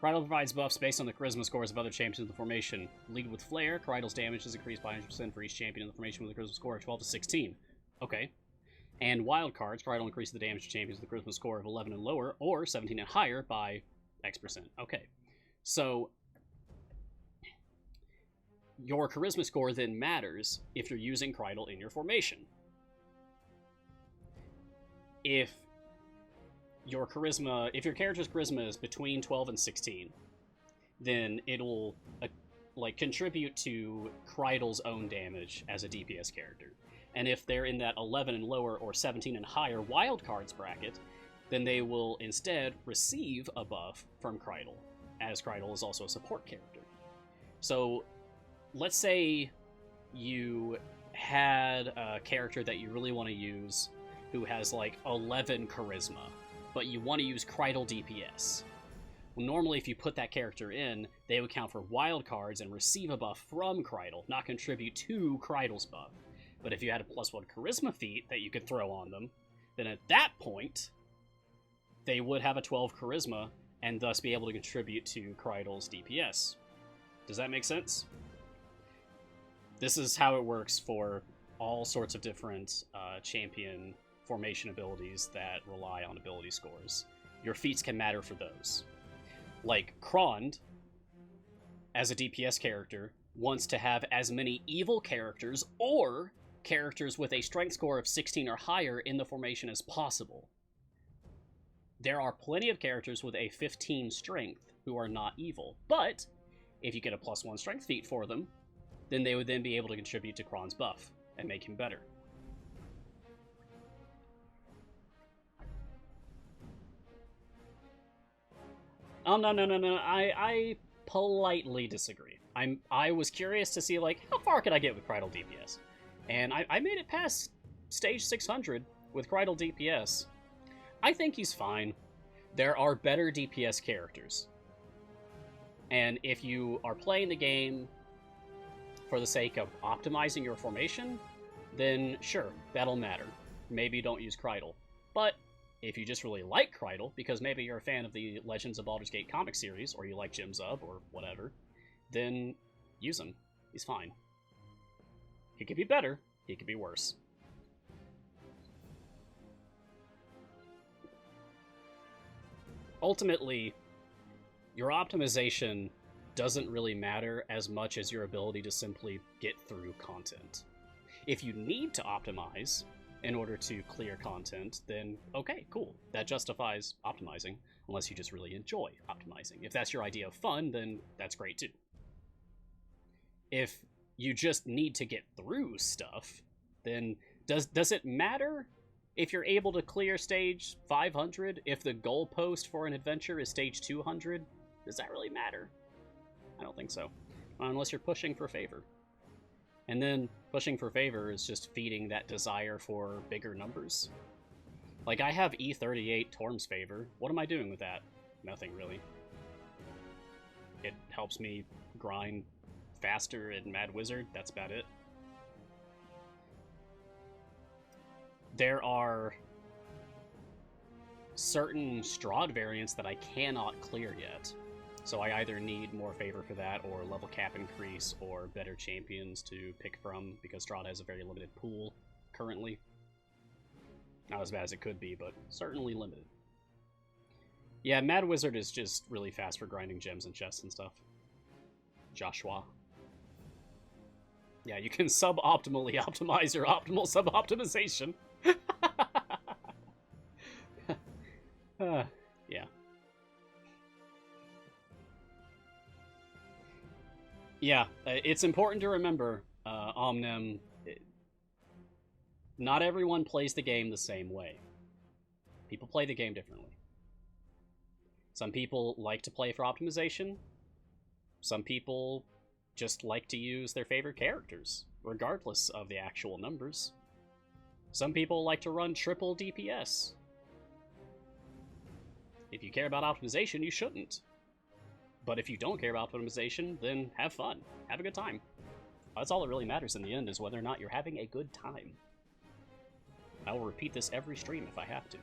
Kreidel provides buffs based on the charisma scores of other champions in the formation. Lead with Flair, Kreidel's damage is increased by 100% for each champion in the formation with a charisma score of 12 to 16. Okay. And wild cards, Kreidel increases the damage to champions with a charisma score of 11 and lower, or 17 and higher by X%. Okay. So, your charisma score then matters if you're using Kreidel in your formation. If your character's charisma is between 12 and 16, then it'll contribute to Kreidel's own damage as a DPS character. And if they're in that 11 and lower or 17 and higher wildcards bracket, then they will instead receive a buff from Kreidel, as Kreidel is also a support character. So, let's say you had a character that you really want to use who has like 11 charisma, but you want to use Kreidel DPS. Well, normally if you put that character in, they would count for wildcards and receive a buff from Kreidel, not contribute to Kreidel's buff. But if you had a +1 charisma feat that you could throw on them, then at that point, they would have a 12 charisma and thus be able to contribute to Kreidel's DPS. Does that make sense? This is how it works for all sorts of different champion formation abilities that rely on ability scores. Your feats can matter for those. Like Krond, as a DPS character, wants to have as many evil characters or characters with a strength score of 16 or higher in the formation as possible. There are plenty of characters with a 15 strength who are not evil, but if you get a +1 strength feat for them, then they would then be able to contribute to Krond's buff and make him better. Oh, no, no, no, no. I politely disagree. I was curious to see, like, how far could I get with Kreidel DPS? And I made it past stage 600 with Kreidel DPS. I think he's fine. There are better DPS characters. And if you are playing the game for the sake of optimizing your formation, then sure, that'll matter. Maybe don't use Kreidel. But if you just really like Kreidel, because maybe you're a fan of the Legends of Baldur's Gate comic series, or you like Jim Zub, or whatever, then use him. He's fine. He could be better, he could be worse. Ultimately, your optimization doesn't really matter as much as your ability to simply get through content. If you need to optimize in order to clear content, then okay, cool. That justifies optimizing, unless you just really enjoy optimizing. If that's your idea of fun, then that's great too. If you just need to get through stuff, then does it matter if you're able to clear stage 500 if the goalpost for an adventure is stage 200? Does that really matter? I don't think so. Unless you're pushing for favor. And then pushing for favor is just feeding that desire for bigger numbers. Like, I have E38 Torm's favor. What am I doing with that? Nothing, really. It helps me grind faster in Mad Wizard. That's about it. There are certain Strahd variants that I cannot clear yet. So I either need more favor for that, or level cap increase, or better champions to pick from, because Strahd has a very limited pool currently. Not as bad as it could be, but certainly limited. Yeah, Mad Wizard is just really fast for grinding gems and chests and stuff. Joshua. Yeah, you can suboptimally optimize your optimal sub-optimization. Yeah. Yeah, it's important to remember, Omnem, not everyone plays the game the same way. People play the game differently. Some people like to play for optimization. Some people just like to use their favorite characters, regardless of the actual numbers. Some people like to run triple DPS. If you care about optimization, you shouldn't. But if you don't care about optimization, then have fun. Have a good time. That's all that really matters in the end, is whether or not you're having a good time. I will repeat this every stream if I have to.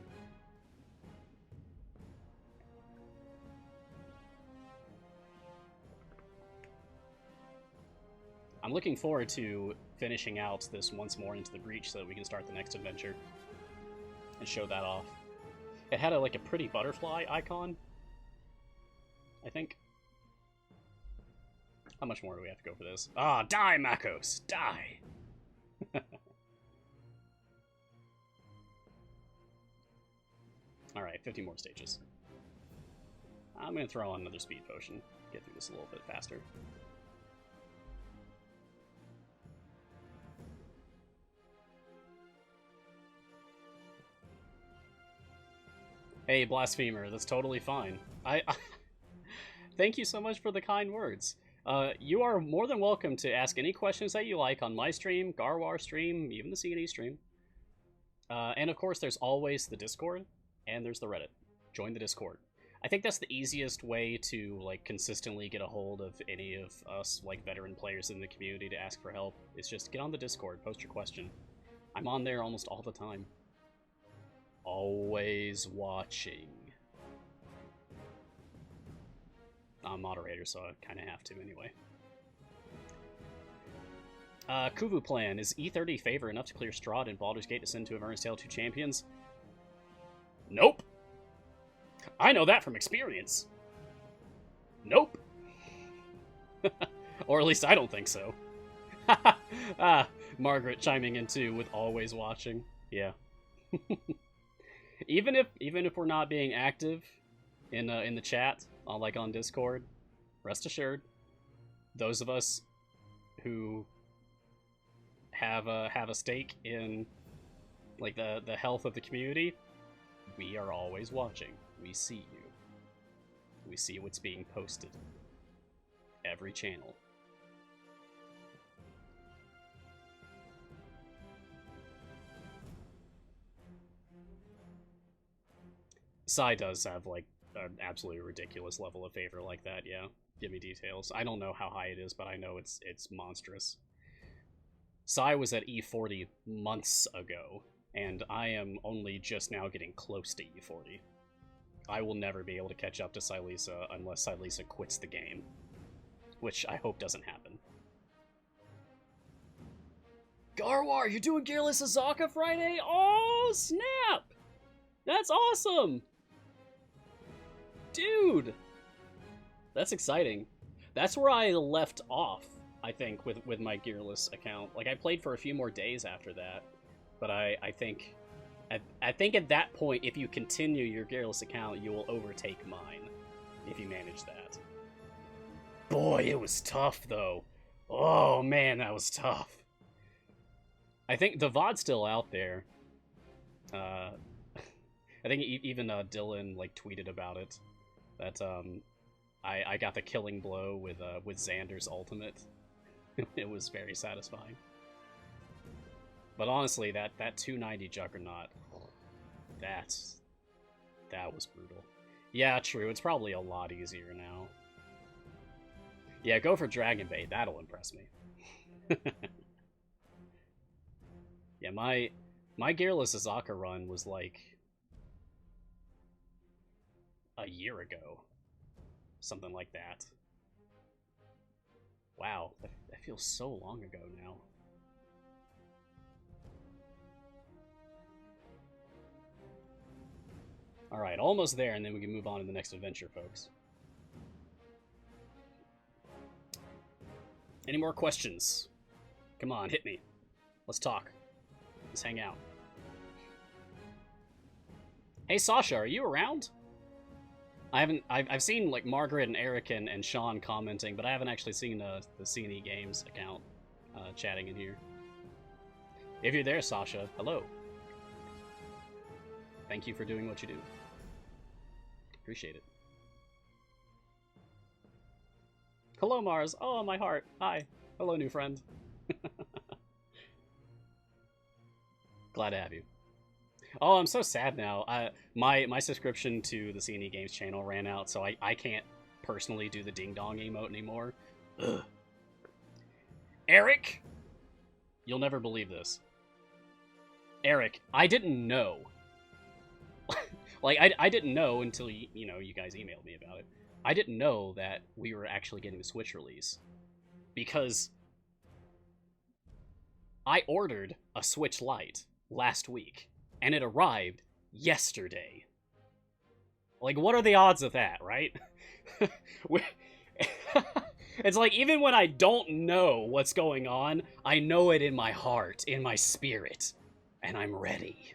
I'm looking forward to finishing out this once more into the breach so that we can start the next adventure and show that off. It had like a pretty butterfly icon, I think. How much more do we have to go for this? Ah, die, Makos! Die! Alright, 50 more stages. I'm gonna throw on another speed potion. Get through this a little bit faster. Hey, Blasphemer, that's totally fine. I Thank you so much for the kind words. You are more than welcome to ask any questions that you like on my stream, Garwar stream, even the C&E stream. And of course, there's always the Discord, and there's the Reddit. Join the Discord. I think that's the easiest way to like consistently get a hold of any of us like veteran players in the community to ask for help. It's just get on the Discord, post your question. I'm on there almost all the time. Always watching. I'm a moderator, so I kind of have to anyway. Kuvu plan. Is E30 favor enough to clear Strahd in Baldur's Gate to send to Avernus Tale 2 champions? Nope. I know that from experience. Nope. Or at least I don't think so. Margaret chiming in too with always watching. Yeah. Even if we're not being active in the chat, like on Discord, rest assured, those of us who have a stake in like the health of the community, we are always watching. We see you. We see what's being posted. Every channel. Sai does have, like, an absolutely ridiculous level of favor like that, yeah. Give me details. I don't know how high it is, but I know it's monstrous. Sai was at E40 months ago, and I am only just now getting close to E40. I will never be able to catch up to Silisa unless Silisa quits the game, which I hope doesn't happen. Garwar, you're doing Gearless Azaka Friday? Oh, snap! That's awesome! Dude! That's exciting. That's where I left off, I think, with my Gearless account. Like, I played for a few more days after that, but I think at that point, if you continue your Gearless account, you will overtake mine, if you manage that. Boy, it was tough, though. Oh, man, that was tough. I think the VOD's still out there. I think even Dylan, like, tweeted about it. That, I got the killing blow with Xander's ultimate. It was very satisfying. But honestly, that 290 Juggernaut, that was brutal. Yeah, true. It's probably a lot easier now. Yeah, go for Dragon Bait. That'll impress me. Yeah, my Gearless Azaka run was like a year ago. Something like that. Wow, that feels so long ago now. Alright, almost there, and then we can move on to the next adventure, folks. Any more questions? Come on, hit me. Let's talk. Let's hang out. Hey, Sasha, are you around? I've seen, like, Margaret and Eric and Sean commenting, but I haven't actually seen the C&E Games account chatting in here. If you're there, Sasha, hello. Thank you for doing what you do. Appreciate it. Hello, Mars. Oh, my heart. Hi. Hello, new friend. Glad to have you. Oh, I'm so sad now. My subscription to the C&E Games channel ran out, so I can't personally do the Ding Dong emote anymore. Ugh. Eric! You'll never believe this. Eric, I didn't know. Like, I didn't know until, you know, you guys emailed me about it. I didn't know that we were actually getting a Switch release. Because I ordered a Switch Lite last week, and it arrived yesterday. Like, what are the odds of that, right? It's like, even when I don't know what's going on, I know it in my heart, in my spirit, and I'm ready.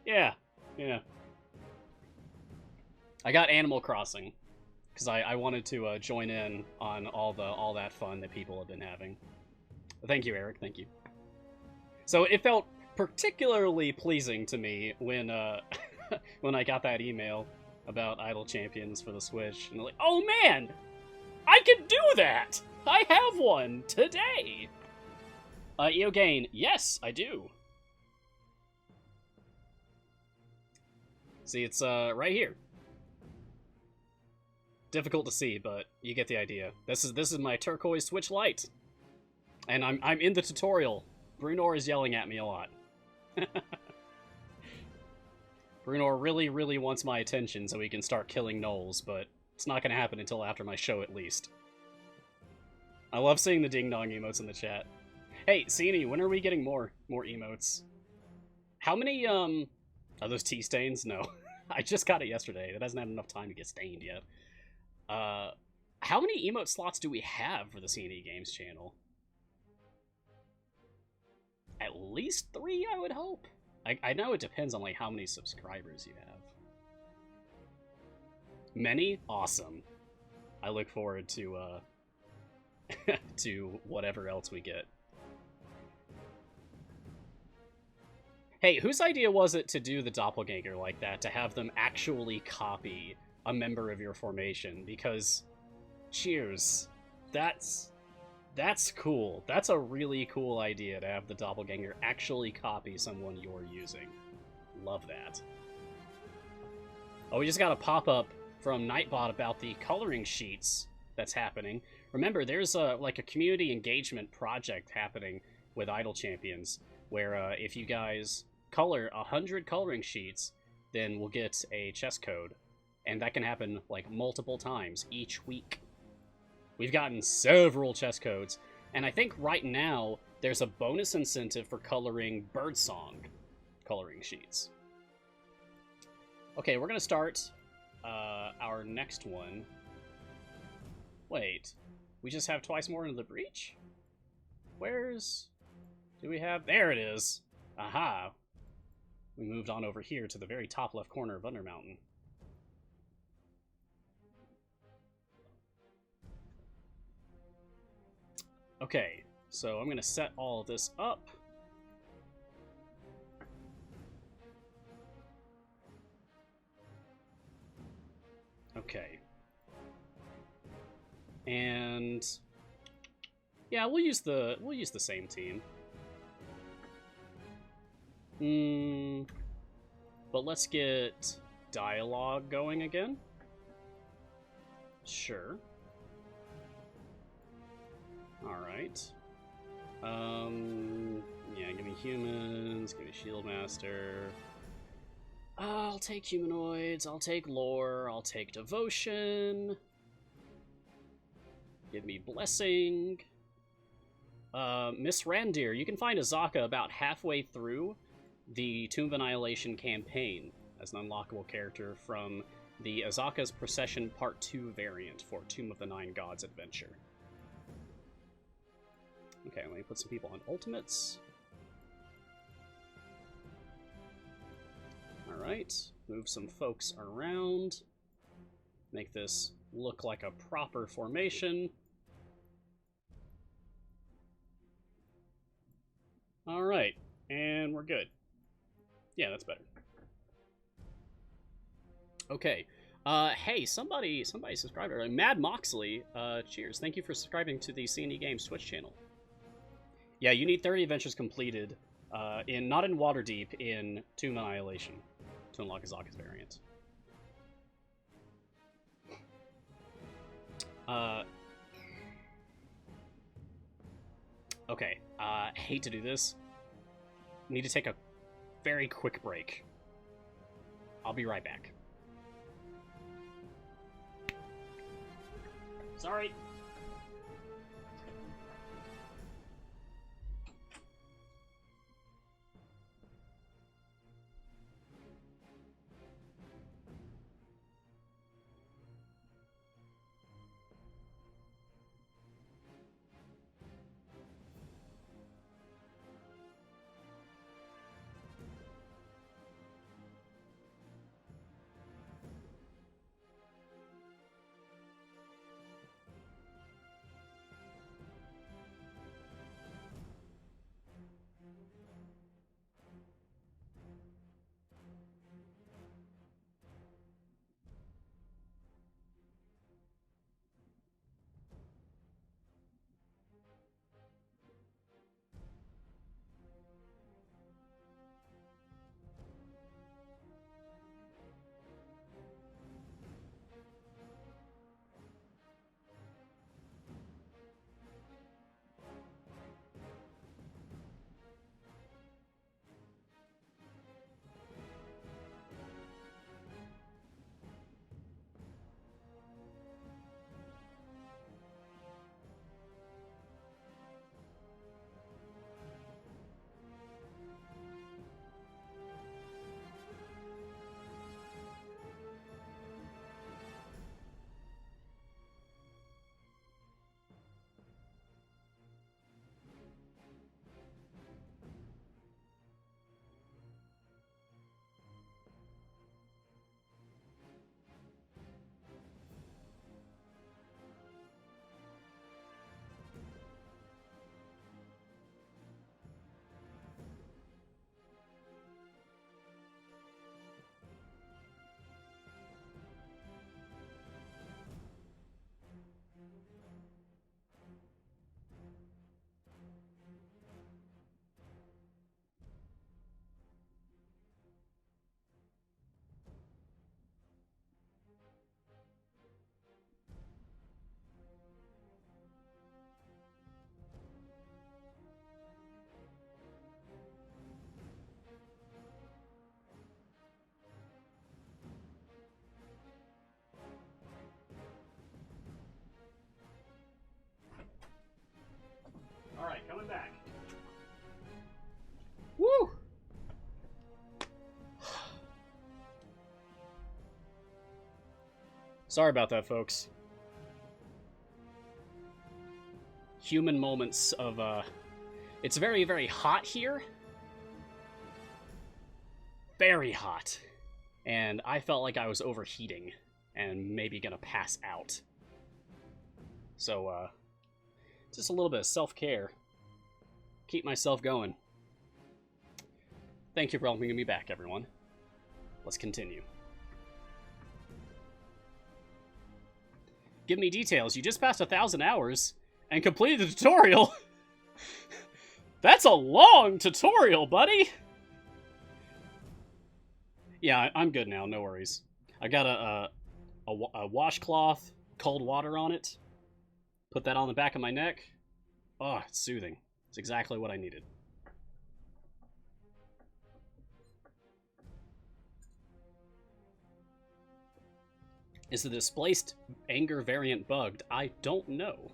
Yeah. I got Animal Crossing, because I wanted to join in on all that fun that people have been having. Thank you, Eric, thank you. So it felt particularly pleasing to me when when I got that email about Idle Champions for the Switch, and I'm like, oh man, I can do that! I have one today! Eogain, yes, I do. See, it's right here. Difficult to see, but you get the idea. This is my turquoise Switch Lite, and I'm in the tutorial. Brunor is yelling at me a lot. Brunor really wants my attention so he can start killing gnolls, but it's not going to happen until after my show at least. I love seeing the ding dong emotes in the chat. Hey, Cini, when are we getting more emotes? How many are those tea stains? No. I just got it yesterday. It hasn't had enough time to get stained yet. How many emote slots do we have for the C&E Games channel? At least 3, I would hope. I know it depends on, like, how many subscribers you have. Many? Awesome. I look forward to, to whatever else we get. Hey, whose idea was it to do the doppelganger like that, to have them actually copy a member of your formation, because cheers, that's cool. That's a really cool idea to have the doppelganger actually copy someone you're using. Love that. Oh, we just got a pop-up from Nightbot about the coloring sheets that's happening. Remember, there's a community engagement project happening with Idle Champions, where if you guys color 100 coloring sheets, then we'll get a chess code. And that can happen like multiple times each week. We've gotten several chess codes, and I think right now there's a bonus incentive for coloring Birdsong coloring sheets. Okay, we're gonna start our next one. Wait, we just have twice more into the breach? Do we have? There it is. Aha. We moved on over here to the very top left corner of Undermountain. Okay, so I'm gonna set all of this up. Okay. And yeah, we'll use the same team. But let's get dialogue going again. Sure. Alright. Yeah, give me humans, give me shield master. I'll take humanoids, I'll take lore, I'll take devotion. Give me blessing. Miss Randir, you can find Azaka about halfway through the Tomb of Annihilation campaign as an unlockable character from the Azaka's Procession Part 2 variant for Tomb of the Nine Gods adventure. Okay, let me put some people on ultimates. Alright, move some folks around. Make this look like a proper formation. Alright, and we're good. Yeah, that's better. Okay. Hey, somebody subscribed earlier. Mad Moxley, cheers. Thank you for subscribing to the C&E Games Twitch channel. Yeah, you need 30 adventures completed, not in Waterdeep, in Tomb of Annihilation, to unlock Azaka's variant. Okay, hate to do this. Need to take a very quick break. I'll be right back. Sorry. Sorry about that, folks. Human moments of, It's very, very hot here. Very hot. And I felt like I was overheating and maybe gonna pass out. So, just a little bit of self-care. Keep myself going. Thank you for welcoming me back, everyone. Let's continue. Give me details. You just passed 1,000 hours and completed the tutorial. That's a long tutorial, buddy. Yeah, I'm good now. No worries. I got a washcloth, cold water on it. Put that on the back of my neck. Oh, it's soothing. It's exactly what I needed. Is the displaced anger variant bugged? I don't know.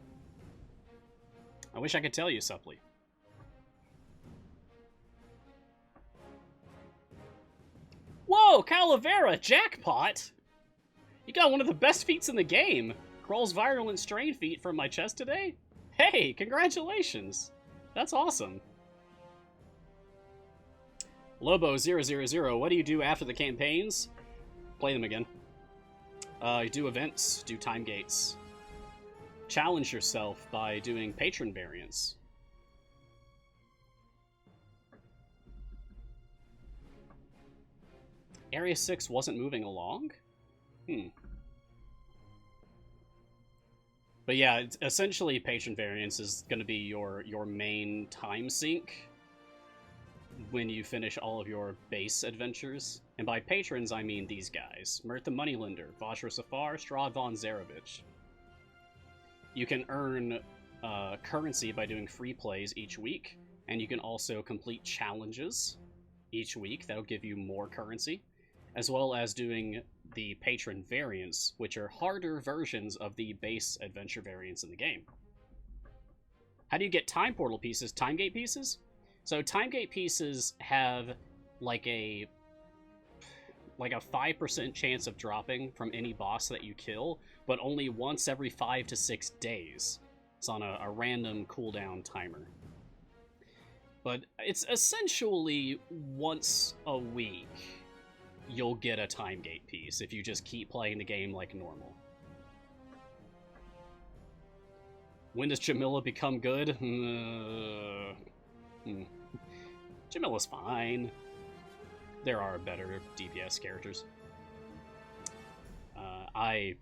I wish I could tell you, Supply. Whoa, Calavera, jackpot! You got one of the best feats in the game. Kroll's virulent strain feat from my chest today? Hey, congratulations! That's awesome. Lobo000, what do you do after the campaigns? Play them again. You do events, do time gates. Challenge yourself by doing patron variants. Area 6 wasn't moving along? But yeah, it's essentially patron variants is going to be your main time sink when you finish all of your base adventures. And by patrons, I mean these guys. Mert the Moneylender, Vajra Safar, Strahd von Zarevich. You can earn currency by doing free plays each week, and you can also complete challenges each week. That'll give you more currency, as well as doing the patron variants, which are harder versions of the base adventure variants in the game. How do you get time portal pieces? Time gate pieces? So time gate pieces have like a 5% chance of dropping from any boss that you kill, but only once every 5 to 6 days. It's on a random cooldown timer. But it's essentially once a week you'll get a time gate piece if you just keep playing the game like normal. When does Jamila become good? Jamila's fine. There are better DPS characters. I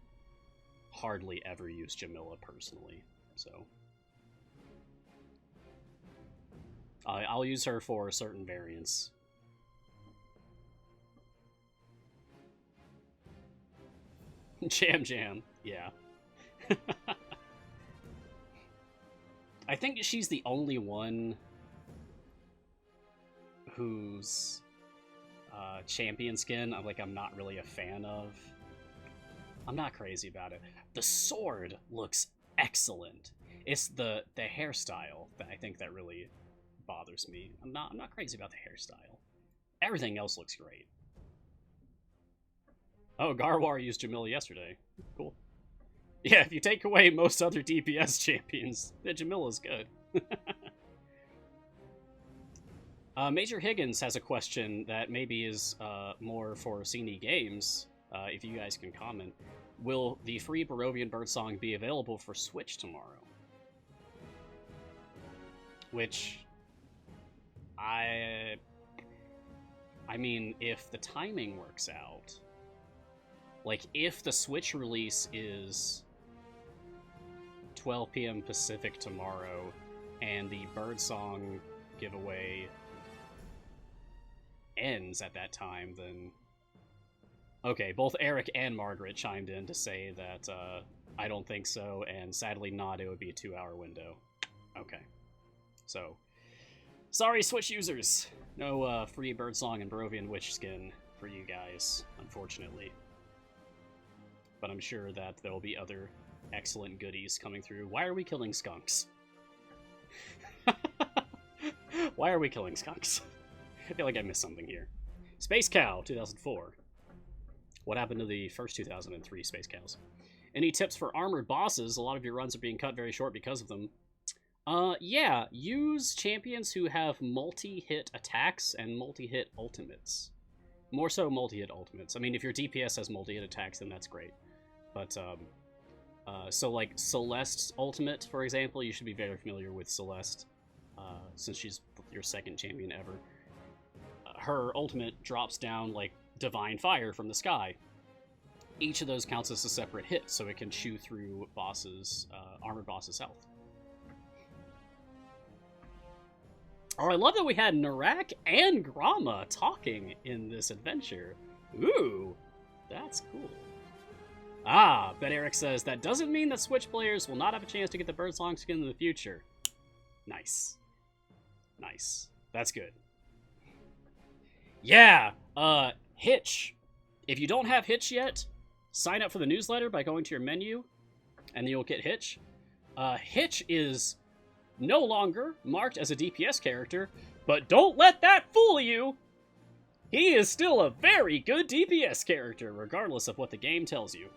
hardly ever use Jamila personally, so I'll use her for certain variants. Jam, yeah. I think she's the only one whose champion skin I'm not really a fan of. I'm not crazy about it. The sword looks excellent. It's the hairstyle that I think that really bothers me. I'm not crazy about the hairstyle. Everything else looks great. Oh, Garwar used Jamila yesterday. Cool. Yeah, if you take away most other DPS champions, then Jamila's good. Major Higgins has a question that maybe is more for CNE Games, if you guys can comment. Will the free Peruvian Birdsong be available for Switch tomorrow? Which, I mean, if the timing works out, like, if the Switch release is 12 p.m. Pacific tomorrow, and the Birdsong giveaway ends at that time, then... Okay, both Eric and Margaret chimed in to say that, I don't think so, and sadly not, it would be a 2-hour window. Okay. So, sorry Switch users! No, free Birdsong and Barovian Witch skin for you guys, unfortunately. But I'm sure that there will be other excellent goodies coming through. Why are we killing skunks? Why are we killing skunks? I feel like I missed something here. Space Cow, 2004. What happened to the first 2003 Space Cows? Any tips for armored bosses? A lot of your runs are being cut very short because of them. Yeah, use champions who have multi-hit attacks and multi-hit ultimates. More so multi-hit ultimates. I mean, if your DPS has multi-hit attacks, then that's great. But, so like Celeste's ultimate, for example, you should be very familiar with Celeste, since she's your second champion ever. Her ultimate drops down, like, divine fire from the sky. Each of those counts as a separate hit, so it can chew through bosses, armored bosses' health. Oh, I love that we had Narak and Grama talking in this adventure. Ooh, that's cool. Ah, Bet Eric says, that doesn't mean that Switch players will not have a chance to get the Birdsong skin in the future. Nice. Nice. That's good. Yeah, Hitch. If you don't have Hitch yet, sign up for the newsletter by going to your menu, and you'll get Hitch. Hitch is no longer marked as a DPS character, but don't let that fool you! He is still a very good DPS character, regardless of what the game tells you.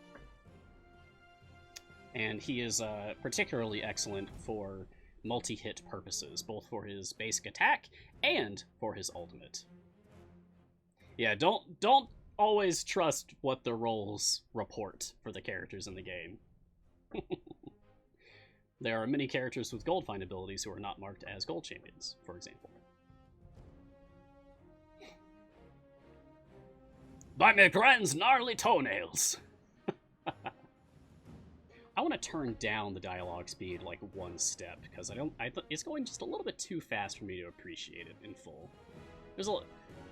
And he is particularly excellent for multi-hit purposes, both for his basic attack and for his ultimate. Yeah, don't always trust what the roles report for the characters in the game. There are many characters with gold find abilities who are not marked as gold champions, for example. By my grand's gnarly toenails! I want to turn down the dialogue speed like one step, because it's going just a little bit too fast for me to appreciate it in full. There's a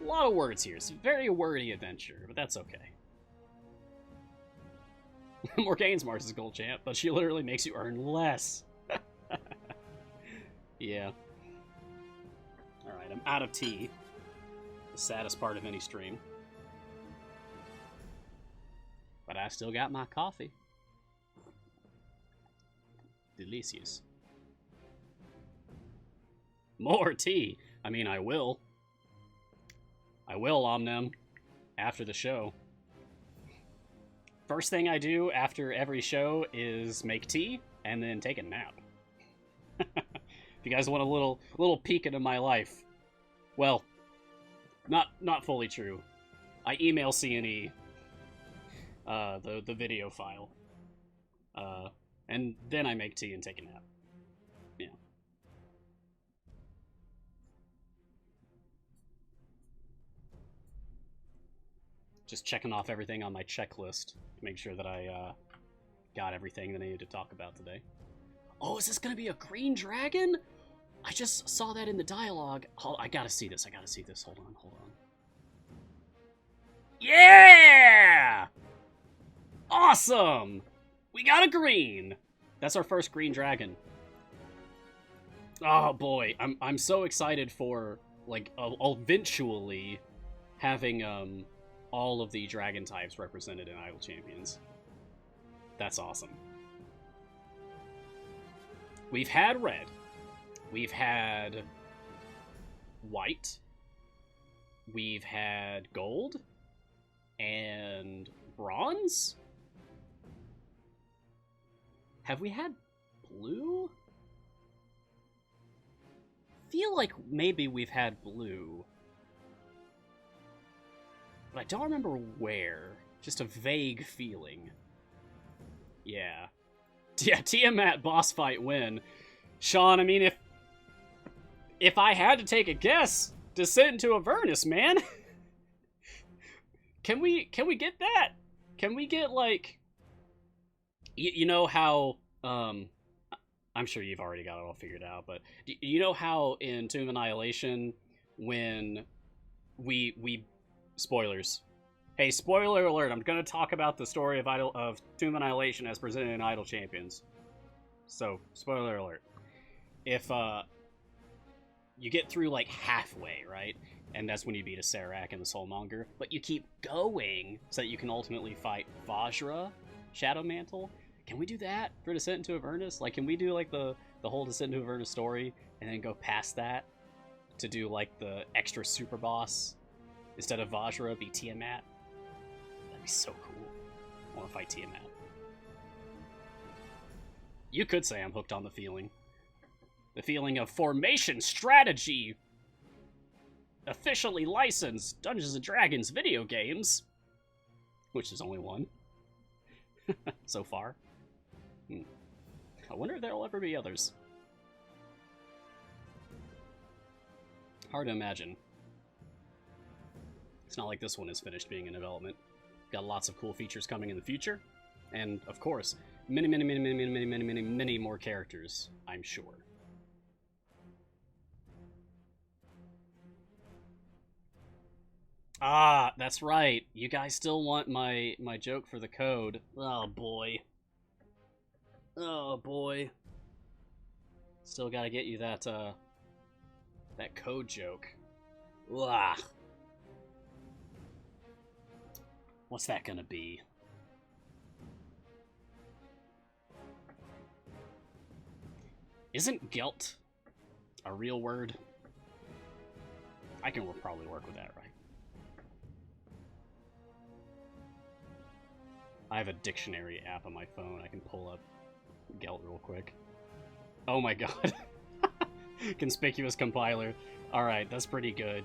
lot of words here. It's a very wordy adventure, but that's okay. Morgane's Mars is gold champ, but she literally makes you earn less. Yeah. Alright, I'm out of tea. The saddest part of any stream. But I still got my coffee. Delicious. More tea! I mean, I will. I will, Omnem. After the show. First thing I do after every show is make tea and then take a nap. If you guys want a little peek into my life, well, not fully true. I email CNE the video file, and then I make tea and take a nap. Yeah. Just checking off everything on my checklist to make sure that I got everything that I needed to talk about today. Oh, is this gonna be a green dragon? I just saw that in the dialogue. Oh, I gotta see this. Hold on. Yeah! Awesome! We got a green! That's our first green dragon. Oh boy, I'm so excited for, like, eventually having, all of the dragon types represented in Idle Champions. That's awesome. We've had red. We've had white. We've had gold. And bronze? Have we had blue? Feel like maybe we've had blue. But I don't remember where. Just a vague feeling. Yeah. Yeah, Tiamat boss fight win. Sean, I mean, if I had to take a guess, Descent into Avernus, man. Can we get that? Can we get, like, you know how, I'm sure you've already got it all figured out, but you know how in Tomb of Annihilation, when we spoilers. Hey, spoiler alert, I'm going to talk about the story of Tomb of Annihilation as presented in Idle Champions. So, spoiler alert. If, you get through, like, halfway, right? And that's when you beat a Serac and the Soulmonger. But you keep going so that you can ultimately fight Vajra, Shadow Mantle. Can we do that for Descent into Avernus? Like, can we do, like, the whole Descent into Avernus story and then go past that to do, like, the extra super boss? Instead of Vajra, be Tiamat? That'd be so cool. I want to fight Tiamat. You could say I'm hooked on the feeling. The feeling of formation strategy. Officially licensed Dungeons & Dragons video games. Which is only one. So far. I wonder if there'll ever be others. Hard to imagine. It's not like this one is finished being in development. Got lots of cool features coming in the future. And, of course, many more characters, I'm sure. Ah, that's right. You guys still want my joke for the code. Oh, boy. Oh, boy. Still gotta get you that, that code joke. Ugh. What's that gonna be? Isn't gelt a real word? I can probably work with that, right? I have a dictionary app on my phone. I can pull up gelt real quick. Oh my god. Conspicuous compiler. Alright, that's pretty good.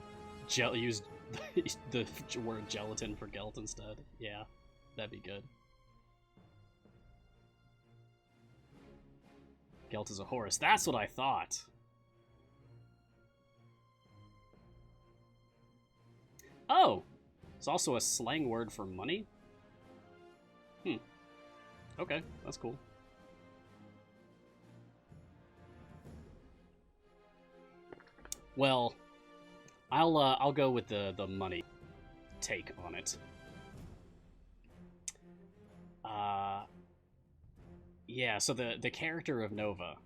Use the word gelatin for gelt instead. Yeah, that'd be good. Gelt is a horse. That's what I thought. Oh! It's also a slang word for money? Okay, that's cool. Well, I'll go with the money take on it. Yeah, so the character of Nova,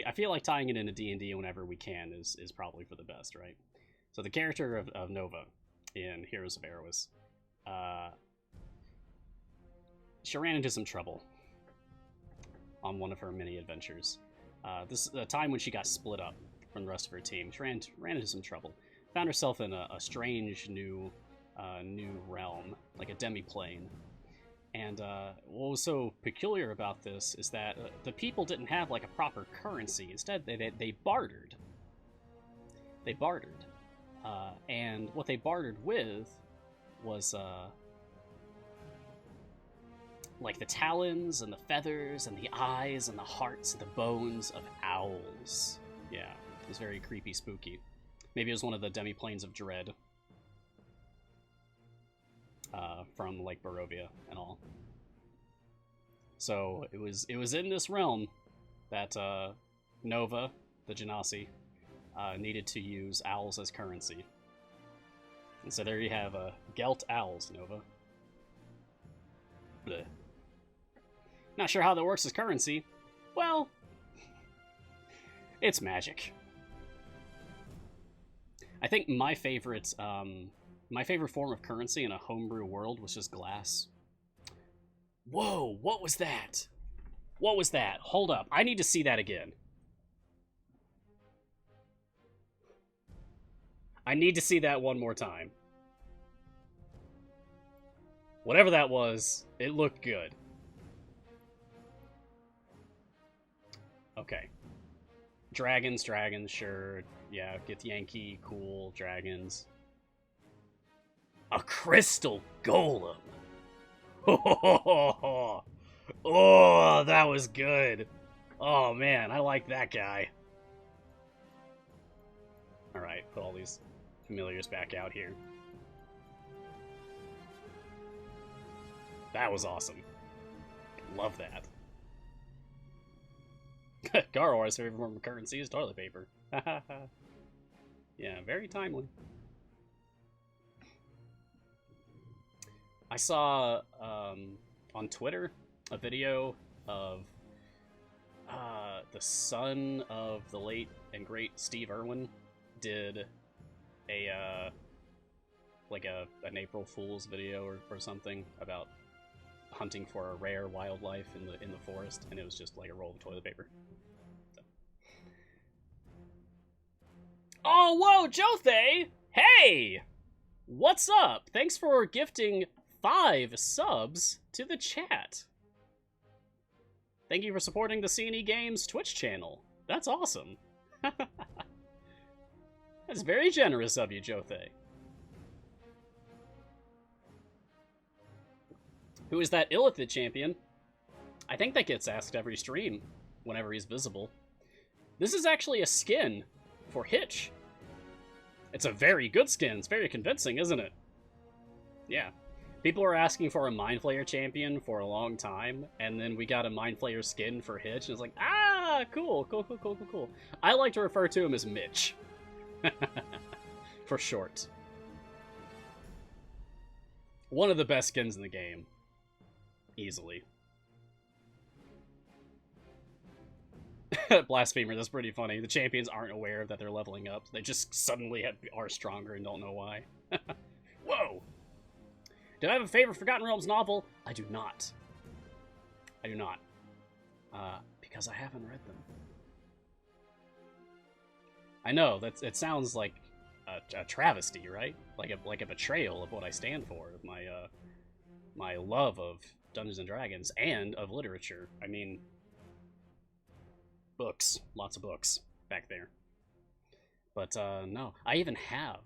I feel like tying it into D&D whenever we can is probably for the best, right? So the character of Nova in Heroes of Erebus, she ran into some trouble on one of her many adventures. This is a time when she got split up from the rest of her team. She ran into some trouble. Found herself in a strange new realm, like a demi-plane. And what was so peculiar about this is that the people didn't have like a proper currency. Instead, they bartered. They bartered. And what they bartered with was like the talons and the feathers and the eyes and the hearts and the bones of owls. Yeah, it was very creepy, spooky. Maybe it was one of the demi-planes of dread from like Barovia and all. So it was in this realm that Nova, the Genasi, needed to use owls as currency. And so there you have Gelt owls, Nova. Bleh. Not sure how that works as currency. Well, it's magic. I think my favorite form of currency in a homebrew world was just glass. Whoa, what was that? What was that? Hold up, I need to see that again. I need to see that one more time. Whatever that was, it looked good. Okay. Dragons, sure. Yeah, get Yankee, cool, dragons. A crystal golem! Oh, that was good. Oh man, I like that guy. Alright, put all these familiars back out here. That was awesome. Love that. Garor's favorite form of currency is toilet paper. Yeah, very timely. I saw on Twitter a video of the son of the late and great Steve Irwin did a like an April Fool's video or something about hunting for a rare wildlife in the forest, and it was just like a roll of toilet paper. So. Oh, whoa, Jothe! Hey! What's up? Thanks for gifting 5 subs to the chat. Thank you for supporting the C&E Games Twitch channel. That's awesome. That's very generous of you, Jothe. Who is that Illithid champion? I think that gets asked every stream, whenever he's visible. This is actually a skin for Hitch. It's a very good skin. It's very convincing, isn't it? Yeah. People were asking for a Mind Flayer champion for a long time, and then we got a Mind Flayer skin for Hitch, and it's like, ah, cool, cool, cool, cool, cool, cool. I like to refer to him as Mitch. For short. One of the best skins in the game. Easily. Blasphemer, that's pretty funny. The champions aren't aware that they're leveling up. They just suddenly are stronger and don't know why. Whoa! Do I have a favorite Forgotten Realms novel? I do not. I do not. Because I haven't read them. I know, it sounds like a travesty, right? Like a betrayal of what I stand for, of my love of Dungeons and Dragons and of literature. I mean, books, lots of books back there. But no, I even have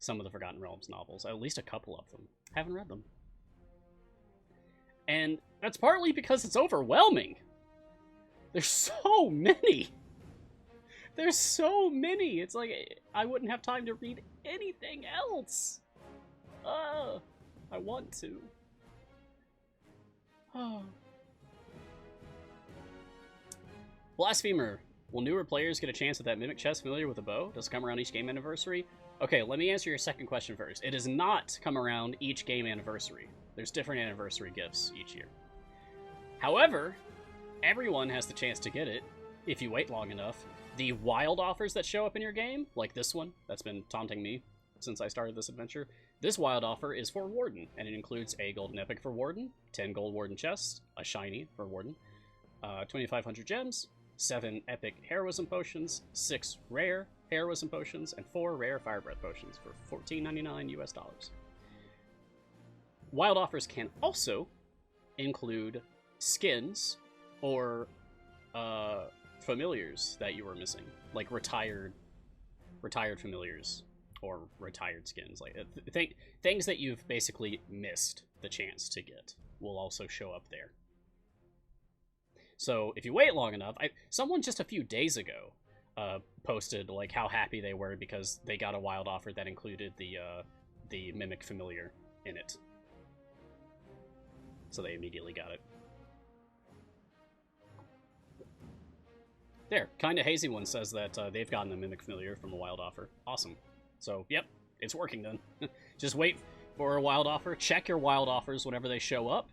some of the Forgotten Realms novels, at least a couple of them. Haven't read them. And that's partly because it's overwhelming. There's so many. There's so many. It's like I wouldn't have time to read anything else. I want to. Blasphemer. Will newer players get a chance at that Mimic chest familiar with a bow? Does it come around each game anniversary? Okay, let me answer your second question first. It does not come around each game anniversary. There's different anniversary gifts each year. However, everyone has the chance to get it if you wait long enough. The wild offers that show up in your game, like this one, that's been taunting me since I started this adventure, this wild offer is for Warden, and it includes a golden epic for Warden, 10 gold Warden chests, a shiny for Warden, 2,500 gems, 7 epic heroism potions, 6 rare heroism potions, and 4 rare fire breath potions for $14.99 US. Wild offers can also include skins or familiars that you were missing, like retired familiars or retired skins, like things that you've basically missed the chance to get will also show up there. So if you wait long enough, someone just a few days ago posted like how happy they were because they got a wild offer that included the Mimic familiar in it. So they immediately got it. There, Kinda Hazy One says that they've gotten a Mimic familiar from a wild offer. Awesome. So, yep, it's working then. Just wait for a wild offer. Check your wild offers whenever they show up.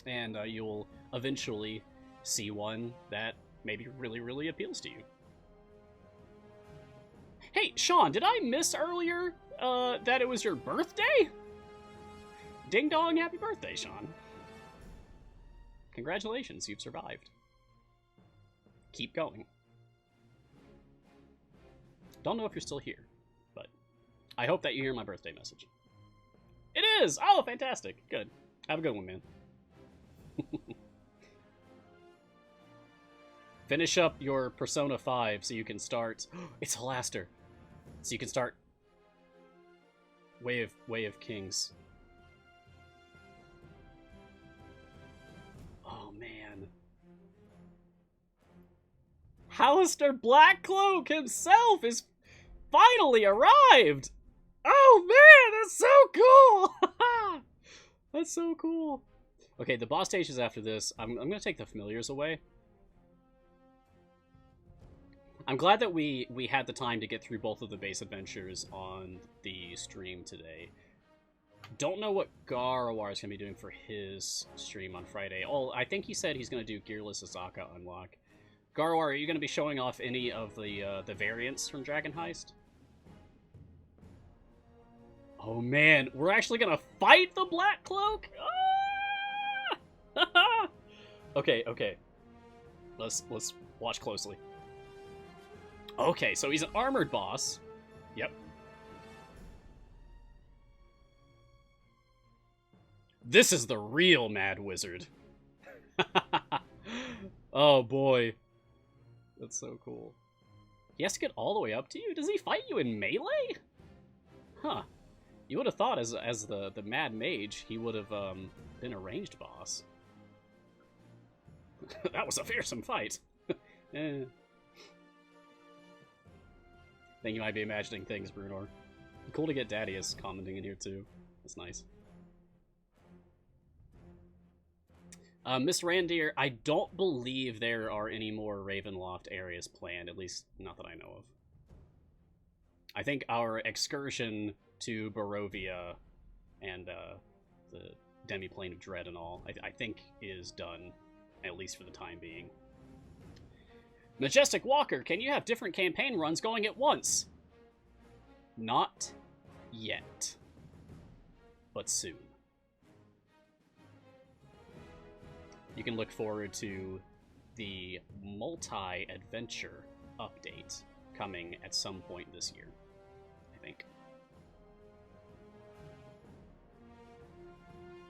And you'll eventually see one that maybe really, really appeals to you. Hey, Sean, did I miss earlier that it was your birthday? Ding dong, happy birthday, Sean. Congratulations, you've survived. Keep going. Don't know if you're still here, but I hope that you hear my birthday message. It is! Oh, fantastic. Good. Have a good one, man. Finish up your Persona 5 so you can start... It's Halaster. So you can start Way of Kings. Oh, man. Halaster Blackcloak himself is finally arrived! Oh, man, that's so cool! That's so cool. Okay, the boss stage is after this. I'm going to take the familiars away. I'm glad that we had the time to get through both of the base adventures on the stream today. Don't know what Garwar is going to be doing for his stream on Friday. Oh, I think he said he's going to do Gearless Azaka Unlock. Garwar, are you going to be showing off any of the variants from Dragon Heist? Oh man, we're actually going to fight the Black Cloak? Ah! Okay. Let's watch closely. Okay, so he's an armored boss. Yep. This is the real Mad Wizard. Oh boy. That's so cool. He has to get all the way up to you? Does he fight you in melee? Huh. You would have thought as the Mad Mage, he would have been a ranged boss. That was a fearsome fight. Eh. Think you might be imagining things, Brunor. Cool to get Daddy as commenting in here too. That's nice. Miss Randier, I don't believe there are any more Ravenloft areas planned, at least not that I know of. I think our excursion to Barovia and the Demiplane of Dread and all, I think is done, at least for the time being. Majestic Walker, can you have different campaign runs going at once? Not yet, but soon. You can look forward to the multi-adventure update coming at some point this year, I think.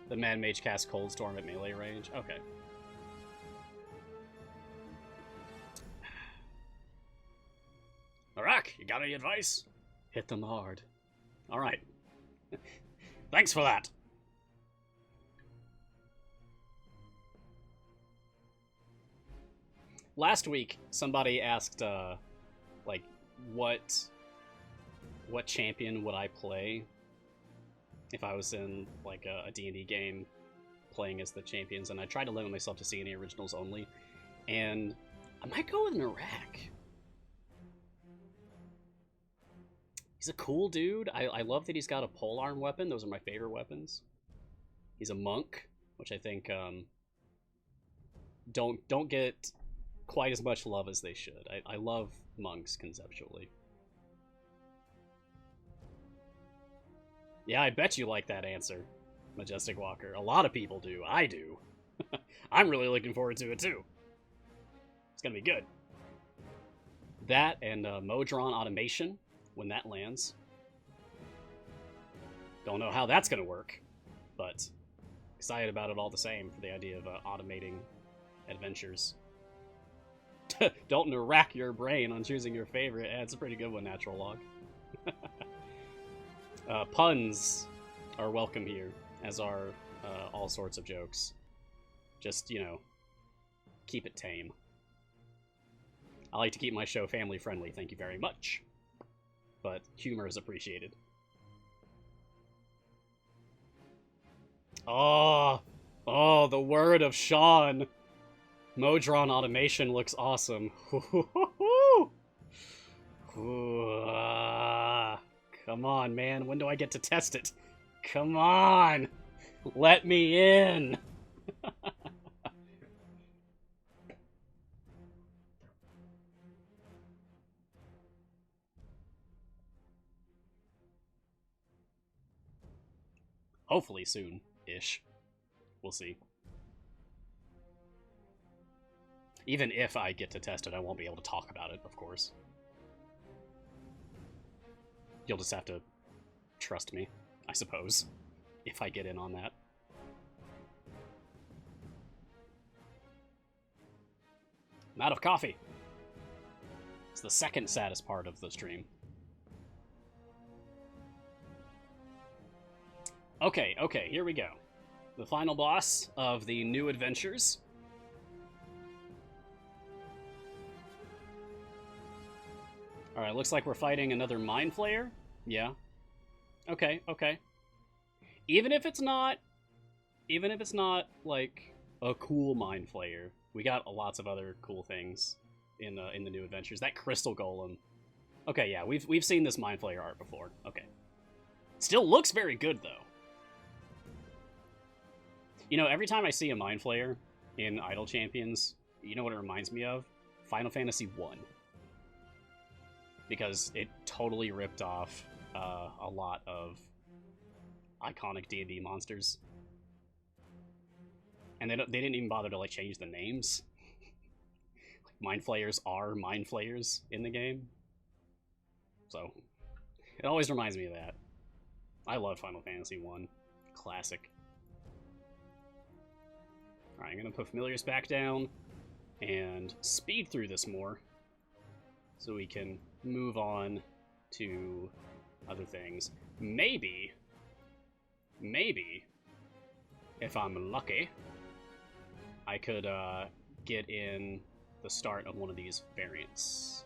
The Mad Mage casts Cold Storm at melee range? Okay. Arak, you got any advice? Hit them hard. Alright. Thanks for that. Last week, somebody asked, like, what champion would I play if I was in, like, a D&D game playing as the champions, and I tried to limit myself to seeing the originals only, and I might go with Narak. He's a cool dude. I love that he's got a polearm weapon. Those are my favorite weapons. He's a monk, which I think, don't get quite as much love as they should. I love monks conceptually. Yeah, I bet you like that answer, Majestic Walker. A lot of people do. I do. I'm really looking forward to it too. It's gonna be good. That and Modron Automation when that lands. Don't know how that's gonna work, but excited about it all the same for the idea of automating adventures. Don't rack your brain on choosing your favorite. It's a pretty good one, Natural Log. Puns are welcome here, as are all sorts of jokes. Just, you know, keep it tame. I like to keep my show family friendly, thank you very much. But humor is appreciated. Oh, the word of Sean. Modron Automation looks awesome. Come on, man. When do I get to test it? Come on. Let me in. Hopefully soon-ish. We'll see. Even if I get to test it, I won't be able to talk about it, of course. You'll just have to trust me, I suppose, if I get in on that. I'm out of coffee. It's the second saddest part of the stream. Okay, here we go. The final boss of the new adventures. Alright, looks like we're fighting another Mind Flayer. Yeah. Okay. Even if it's not, like, a cool Mind Flayer, we got lots of other cool things in the new adventures. That Crystal Golem. Okay, yeah, we've seen this Mind Flayer art before. Okay. Still looks very good, though. You know, every time I see a Mind Flayer in Idle Champions, you know what it reminds me of? Final Fantasy 1. Because it totally ripped off a lot of iconic D&D monsters. And they didn't even bother to, like, change the names. Mind Flayers are Mind Flayers in the game. So, it always reminds me of that. I love Final Fantasy 1. Classic. Alright, I'm gonna put familiars back down and speed through this more so we can move on to other things. Maybe, if I'm lucky, I could get in the start of one of these variants.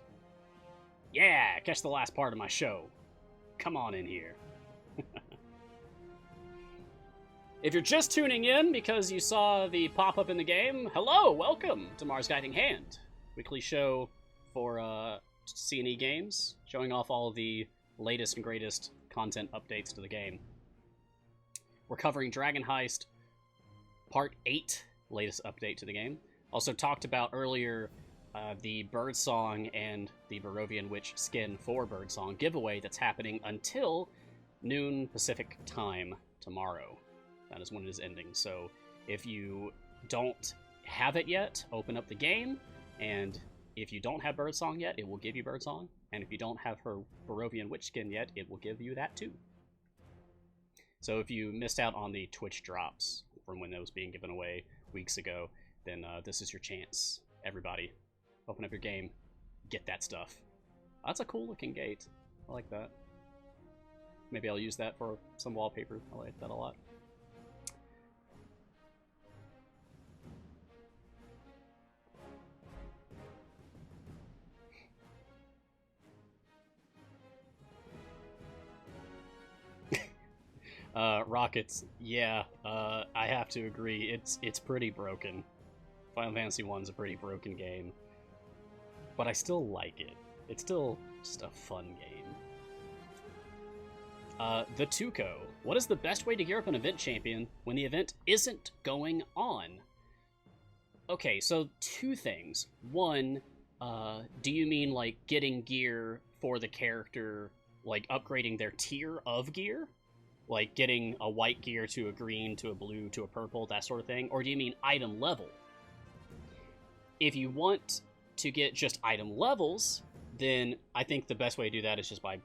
Yeah, catch the last part of my show. Come on in here. If you're just tuning in because you saw the pop-up in the game, hello, welcome to Mars Guiding Hand, weekly show for C&E games, showing off all the latest and greatest content updates to the game. We're covering Dragon Heist Part 8, latest update to the game. Also talked about earlier the Birdsong and the Peruvian Witch skin for Birdsong giveaway that's happening until noon Pacific time tomorrow. That is when it is ending. So if you don't have it yet, open up the game, and if you don't have Birdsong yet, it will give you Birdsong. And if you don't have her Peruvian Witch skin yet, it will give you that too. So if you missed out on the Twitch drops from when that was being given away weeks ago, then this is your chance. Everybody, open up your game, get that stuff. That's a cool looking gate. I like that. Maybe I'll use that for some wallpaper. I like that a lot. Rockets, yeah, I have to agree, it's pretty broken. Final Fantasy 1's a pretty broken game. But I still like it. It's still just a fun game. The Tuco. What is the best way to gear up an event champion when the event isn't going on? Okay, so two things. One, do you mean, like, getting gear for the character, like, upgrading their tier of gear? Like getting a white gear to a green, to a blue, to a purple, that sort of thing? Or do you mean item level? If you want to get just item levels, then I think the best way to do that is just by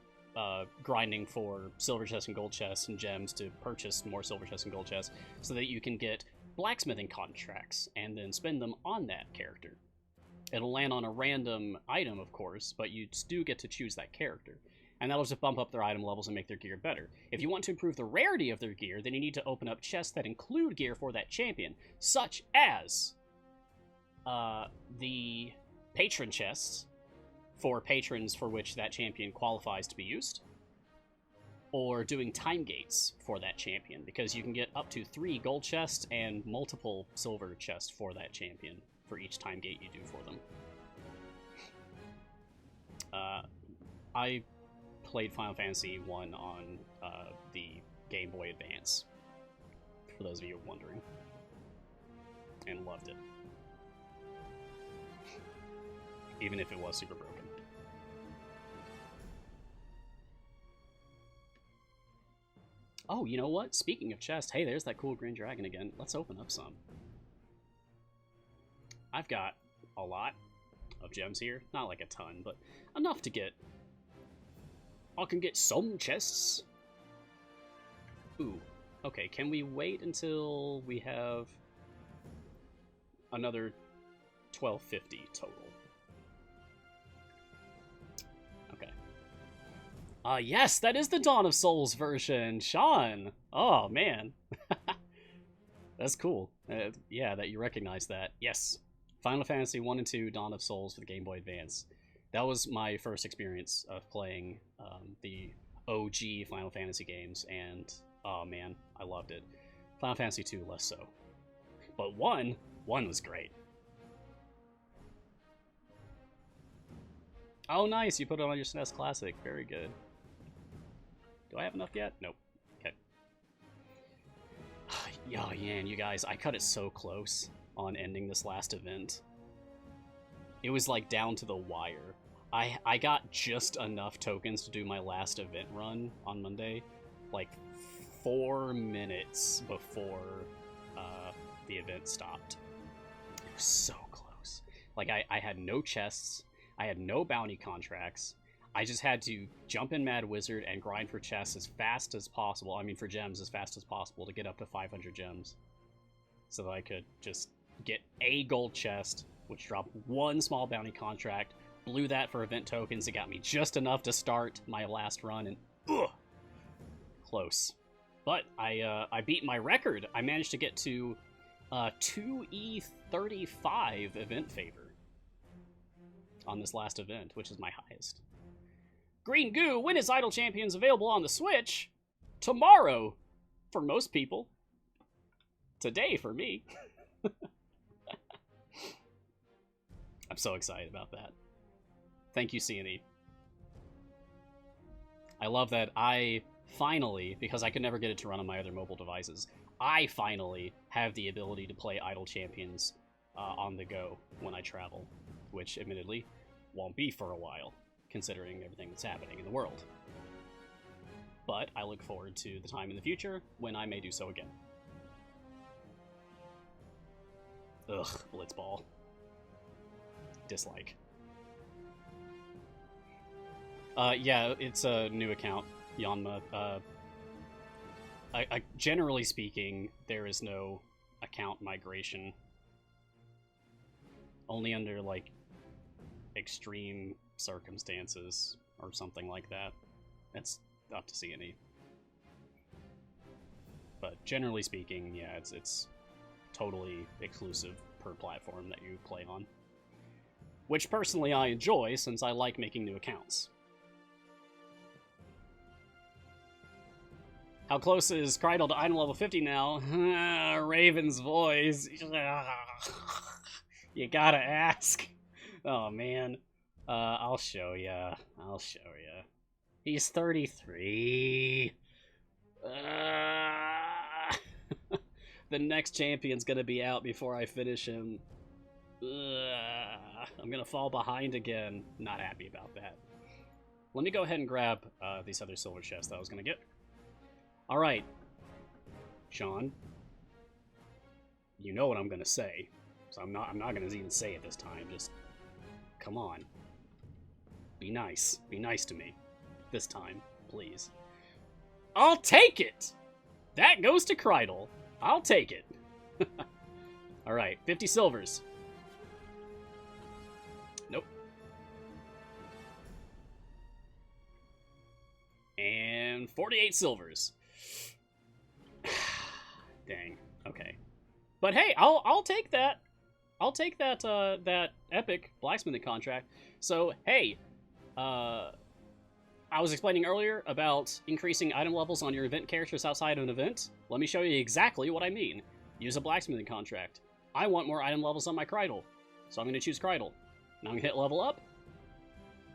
grinding for silver chests and gold chests and gems to purchase more silver chests and gold chests so that you can get blacksmithing contracts and then spend them on that character. It'll land on a random item, of course, but you do get to choose that character. And that'll just bump up their item levels and make their gear better. If you want to improve the rarity of their gear, then you need to open up chests that include gear for that champion, such as the Patron chests for patrons for which that champion qualifies to be used, or doing time gates for that champion, because you can get up to 3 gold chests and multiple silver chests for that champion for each time gate you do for them. I played Final Fantasy 1 on the Game Boy Advance, for those of you wondering, and loved it, even if it was super broken. Oh, you know what? Speaking of chests, hey, there's that cool green dragon again. Let's open up some. I've got a lot of gems here. Not like a ton, but enough to get... I can get some chests. Ooh. Okay, can we wait until we have another 1250 total? Okay. Yes, that is the Dawn of Souls version, Sean. Oh, man. That's cool. Yeah, that you recognize that. Yes. Final Fantasy 1 and 2 Dawn of Souls for the Game Boy Advance. That was my first experience of playing the OG Final Fantasy games, and oh man, I loved it. Final Fantasy 2 less so. But 1 was great. Oh nice, you put it on your SNES Classic. Very good. Do I have enough yet? Nope. Okay. Oh man, you guys, I cut it so close on ending this last event. It was like down to the wire. I got just enough tokens to do my last event run on Monday, like 4 minutes before the event stopped. It was so close. Like, I had no chests, I had no bounty contracts, I just had to jump in Mad Wizard and grind for chests as fast as possible, I mean for gems as fast as possible to get up to 500 gems. So that I could just get a gold chest, which dropped one small bounty contract, blew that for event tokens. It got me just enough to start my last run, and close. But I beat my record. I managed to get to 2E35 event favor on this last event, which is my highest. Green Goo, when is Idle Champions available on the Switch? Tomorrow, for most people. Today, for me. I'm so excited about that. Thank you, C&E. I love that I finally, because I could never get it to run on my other mobile devices, I finally have the ability to play Idle Champions on the go when I travel, which admittedly won't be for a while, considering everything that's happening in the world. But I look forward to the time in the future when I may do so again. Ugh, Blitzball. Dislike. Yeah, it's a new account, Yanma. Generally speaking, there is no account migration. Only under, like, extreme circumstances or something like that. That's up to C&E. But generally speaking, yeah, it's totally exclusive per platform that you play on. Which personally I enjoy, since I like making new accounts. How close is Kreidel to item level 50 now? Raven's voice. You gotta ask. Oh, man. I'll show ya. I'll show ya. He's 33. The next champion's gonna be out before I finish him. I'm gonna fall behind again. Not happy about that. Let me go ahead and grab these other silver chests that I was gonna get. Alright, Sean. You know what I'm gonna say. So I'm not gonna even say it this time. Just come on. Be nice. Be nice to me. This time, please. I'll take it! That goes to Kreidel. I'll take it. Alright, 50 silvers. Nope. And 48 silvers. Dang. Okay. But hey, I'll take that. I'll take that that epic blacksmithing contract. So hey, I was explaining earlier about increasing item levels on your event characters outside of an event. Let me show you exactly what I mean. Use a blacksmithing contract. I want more item levels on my Kreidel, so I'm going to choose Kreidel. Now I'm going to hit level up,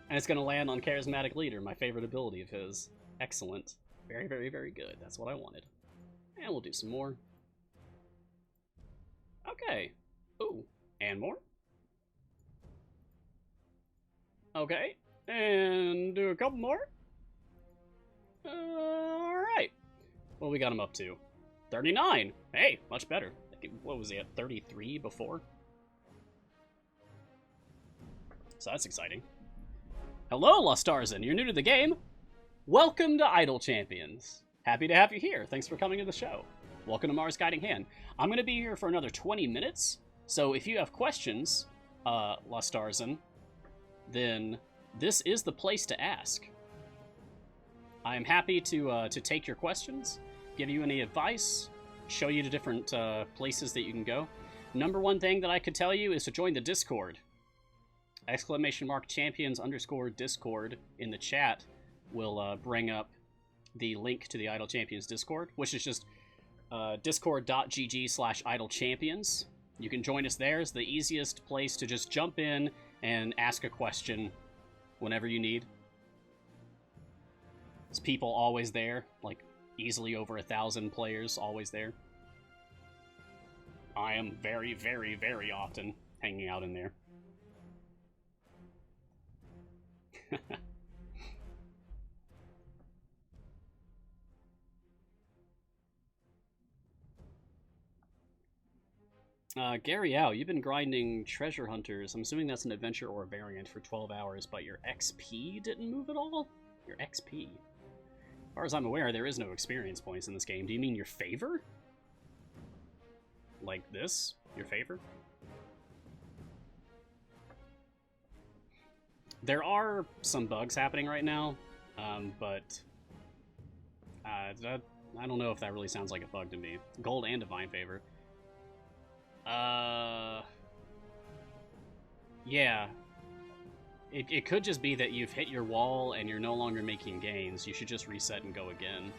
and it's going to land on Charismatic Leader, my favorite ability of his. Excellent. Very, very, very good. That's what I wanted. And we'll do some more. Okay. Ooh, and more. Okay, and do a couple more. Alright. What we got him up to? 39! Hey, much better. What was he at, 33 before? So that's exciting. Hello, Lostarzan. You're new to the game. Welcome to Idle Champions. Happy to have you here. Thanks for coming to the show. Welcome to Mars Guiding Hand. I'm going to be here for another 20 minutes, so if you have questions, Lostarzan, then this is the place to ask. I am happy to take your questions, give you any advice, show you the different places that you can go. Number one thing that I could tell you is to join the Discord. !champions_Discord in the chat will bring up the link to the Idle Champions Discord, which is just discord.gg/idlechampions. You can join us there. It's the easiest place to just jump in and ask a question whenever you need. There's people always there, like easily over 1,000 players always there. I am very, very, very often hanging out in there. Gary Yao, you've been grinding treasure hunters. I'm assuming that's an adventure or a variant for 12 hours, but your XP didn't move at all? Your XP? As far as I'm aware, there is no experience points in this game. Do you mean your favor? Like this? your favor. There are some bugs happening right now, but I don't know if that really sounds like a bug to me. Gold and divine favor. Yeah. It could just be that you've hit your wall and you're no longer making gains. You should just reset and go again.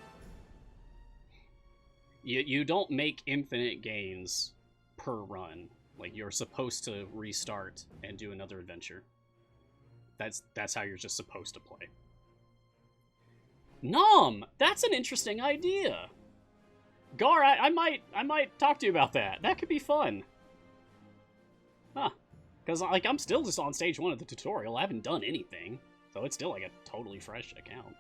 You don't make infinite gains per run. Like, you're supposed to restart and do another adventure. That's how you're just supposed to play. Nom! That's an interesting idea! Gar, I might talk to you about that. That could be fun. Huh. Because, like, I'm still just on stage 1 of the tutorial. I haven't done anything. So it's still, like, a totally fresh account.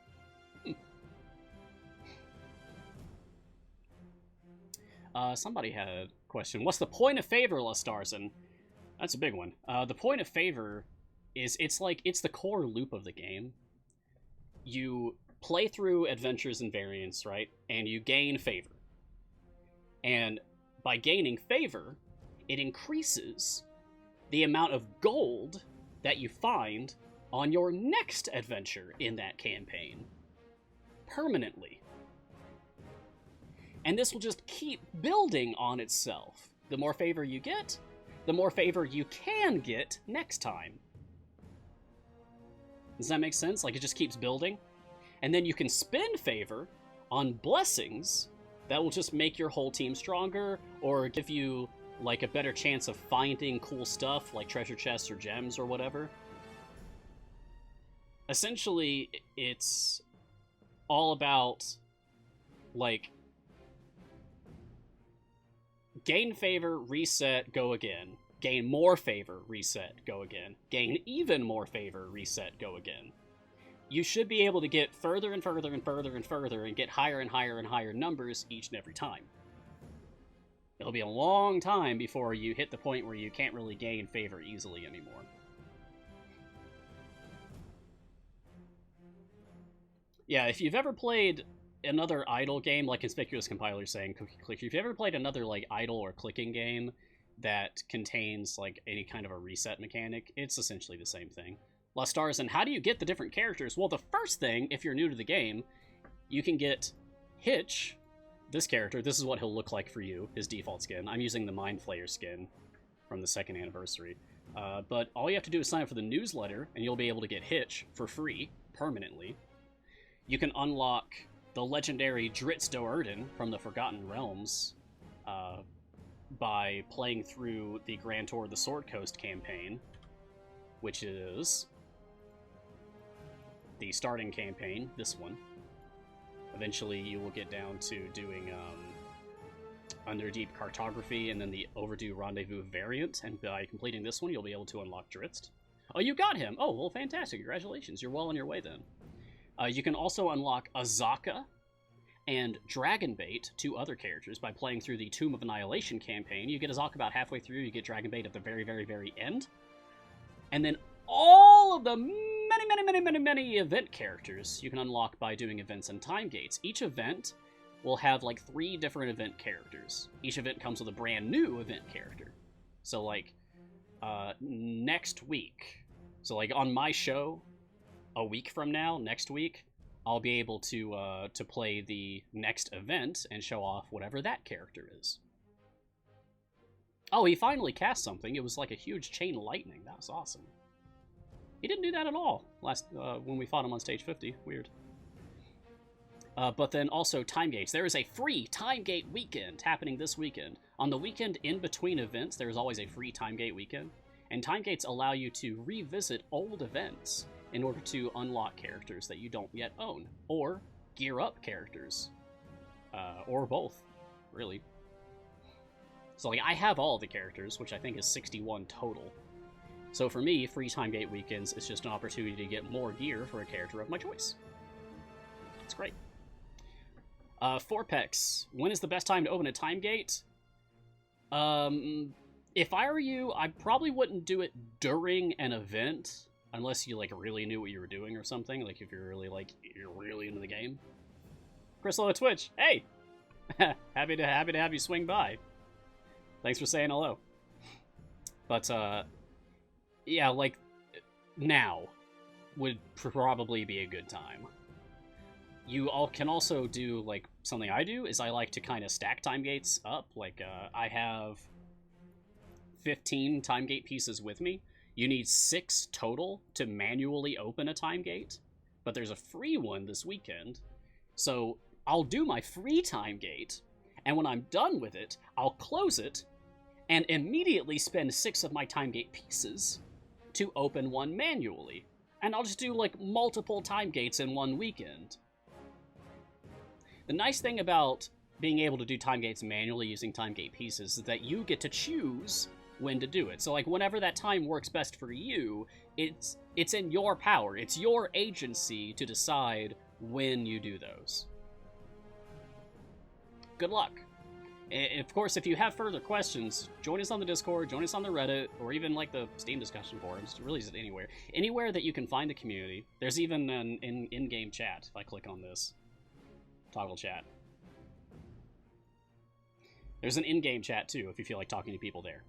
Somebody had a question. What's the point of favor, Lastarson? That's a big one. The point of favor is it's the core loop of the game. You play through adventures and variants, right? And you gain favor. And by gaining favor, it increases the amount of gold that you find on your next adventure in that campaign. Permanently. And this will just keep building on itself. The more favor you get, the more favor you can get next time. Does that make sense? Like, it just keeps building. And then you can spend favor on blessings that will just make your whole team stronger, or give you, like, a better chance of finding cool stuff, like treasure chests or gems or whatever. Essentially, it's all about, like, gain favor, reset, go again. Gain more favor, reset, go again. Gain even more favor, reset, go again. You should be able to get further and further and further and further and get higher and higher and higher numbers each and every time. It'll be a long time before you hit the point where you can't really gain favor easily anymore. Yeah, if you've ever played another idle game, like Conspicuous Compiler saying, if you've ever played another, like, idle or clicking game that contains, like, any kind of a reset mechanic, it's essentially the same thing. Lastarson, how do you get the different characters? Well, the first thing, if you're new to the game, you can get Hitch, this character. This is what he'll look like for you, his default skin. I'm using the Mind Flayer skin from the 2nd anniversary. But all you have to do is sign up for the newsletter, and you'll be able to get Hitch for free, permanently. You can unlock the legendary Dritz Doerden from the Forgotten Realms by playing through the Grand Tour of the Sword Coast campaign, which is the starting campaign, this one. Eventually you will get down to doing Underdeep Cartography and then the Overdue Rendezvous variant, and by completing this one you'll be able to unlock Dritz. Oh, you got him! Oh, well, fantastic, congratulations, you're well on your way then. You can also unlock Azaka and Dragonbait, 2 other characters, by playing through the Tomb of Annihilation campaign. You get Azaka about halfway through, you get Dragonbait at the very, very, very end. And then all of the many event characters you can unlock by doing events and time gates. Each event will have, like, 3 different event characters. Each event comes with a brand new event character. So, like, next week, so, like, on my show, a week from now, next week, I'll be able to play the next event and show off whatever that character is. Oh, he finally cast something. It was like a huge chain of lightning. That was awesome. He didn't do that at all last when we fought him on stage 50. Weird. But then also time gates. There is a free time gate weekend happening this weekend. On the weekend in between events, there is always a free time gate weekend. And time gates allow you to revisit old events in order to unlock characters that you don't yet own, or gear up characters, or both, really. So, like, I have all the characters, which I think is 61 total. So for me, free time gate weekends is just an opportunity to get more gear for a character of my choice. It's great. Forpex, when is the best time to open a time gate? If I were you, I probably wouldn't do it during an event, unless you, like, really knew what you were doing or something. Like, if you're really, like, you're really into the game. Crystal at Twitch, hey! happy to have you swing by. Thanks for saying hello. But, yeah, like, now would probably be a good time. You all can also do, like, something I do, is I like to kind of stack time gates up. Like, I have 15 time gate pieces with me. You need 6 total to manually open a time gate, but there's a free one this weekend. So I'll do my free time gate, and when I'm done with it, I'll close it, and immediately spend 6 of my time gate pieces to open one manually. And I'll just do, like, multiple time gates in one weekend. The nice thing about being able to do time gates manually using time gate pieces is that you get to choose when to do it. So, like, whenever that time works best for you, it's in your power. It's your agency to decide when you do those. Good luck. And of course, if you have further questions, join us on the Discord, join us on the Reddit, or even, like, the Steam discussion forums. Really, just anywhere. Anywhere that you can find the community. There's even an in-game chat if I click on this. Toggle chat. There's an in-game chat, too, if you feel like talking to people there.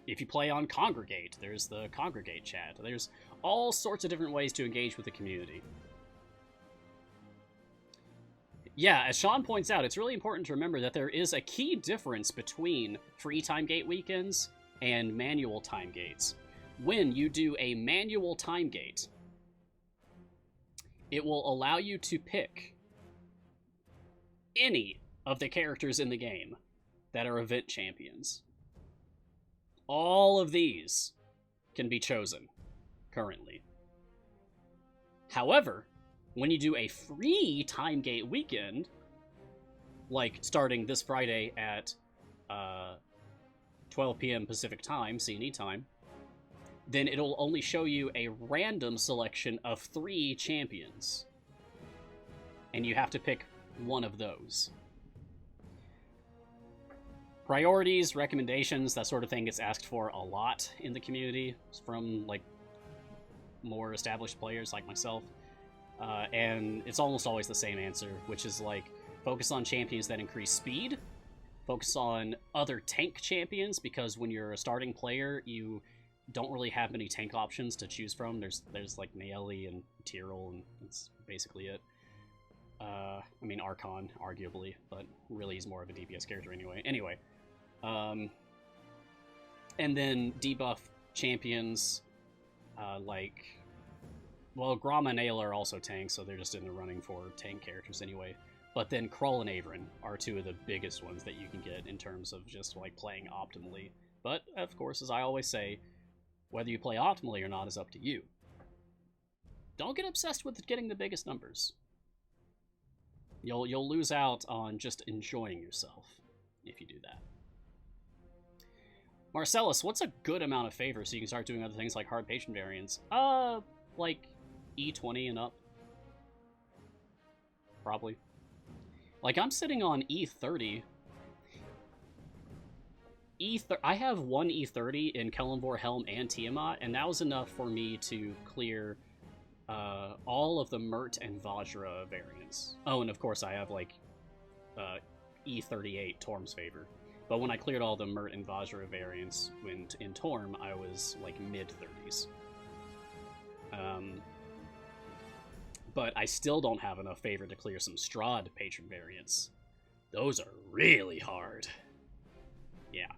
If you play on Congregate, there's the Congregate chat. There's all sorts of different ways to engage with the community. Yeah, as Sean points out, it's really important to remember that there is a key difference between free time gate weekends and manual time gates. When you do a manual time gate, it will allow you to pick any of the characters in the game that are event champions. All of these can be chosen currently. However, when you do a free time gate weekend, like starting this Friday at 12 p.m. Pacific time, CNE time, then it'll only show you a random selection of 3 champions. And you have to pick one of those. Priorities, recommendations, that sort of thing gets asked for a lot in the community from, like, more established players like myself. And it's almost always the same answer, which is, like, focus on champions that increase speed, focus on other tank champions, because when you're a starting player, you don't really have many tank options to choose from. There's like Naeli and Tyrell, and that's basically it. I mean Archon, arguably, but really he's more of a DPS character anyway. And then debuff champions, like, well, Gromma and Ayla are also tanks, so they're just in the running for tank characters anyway. But then Krull and Averin are 2 of the biggest ones that you can get in terms of just, like, playing optimally. But, of course, as I always say, whether you play optimally or not is up to you. Don't get obsessed with getting the biggest numbers. You'll lose out on just enjoying yourself if you do that. Marcellus, what's a good amount of favor so you can start doing other things like hard patron variants? Like E20 and up. Probably. Like, I'm sitting on E30. I have 1 E30 in Kellenvor, Helm, and Tiamat, and that was enough for me to clear all of the Mert and Vajra variants. Oh, and of course I have, like, E38 Torm's Favor. But when I cleared all the Mert and Vajra variants in Torm, I was, like, mid-30s. But I still don't have enough favor to clear some Strahd patron variants. Those are really hard. Yeah.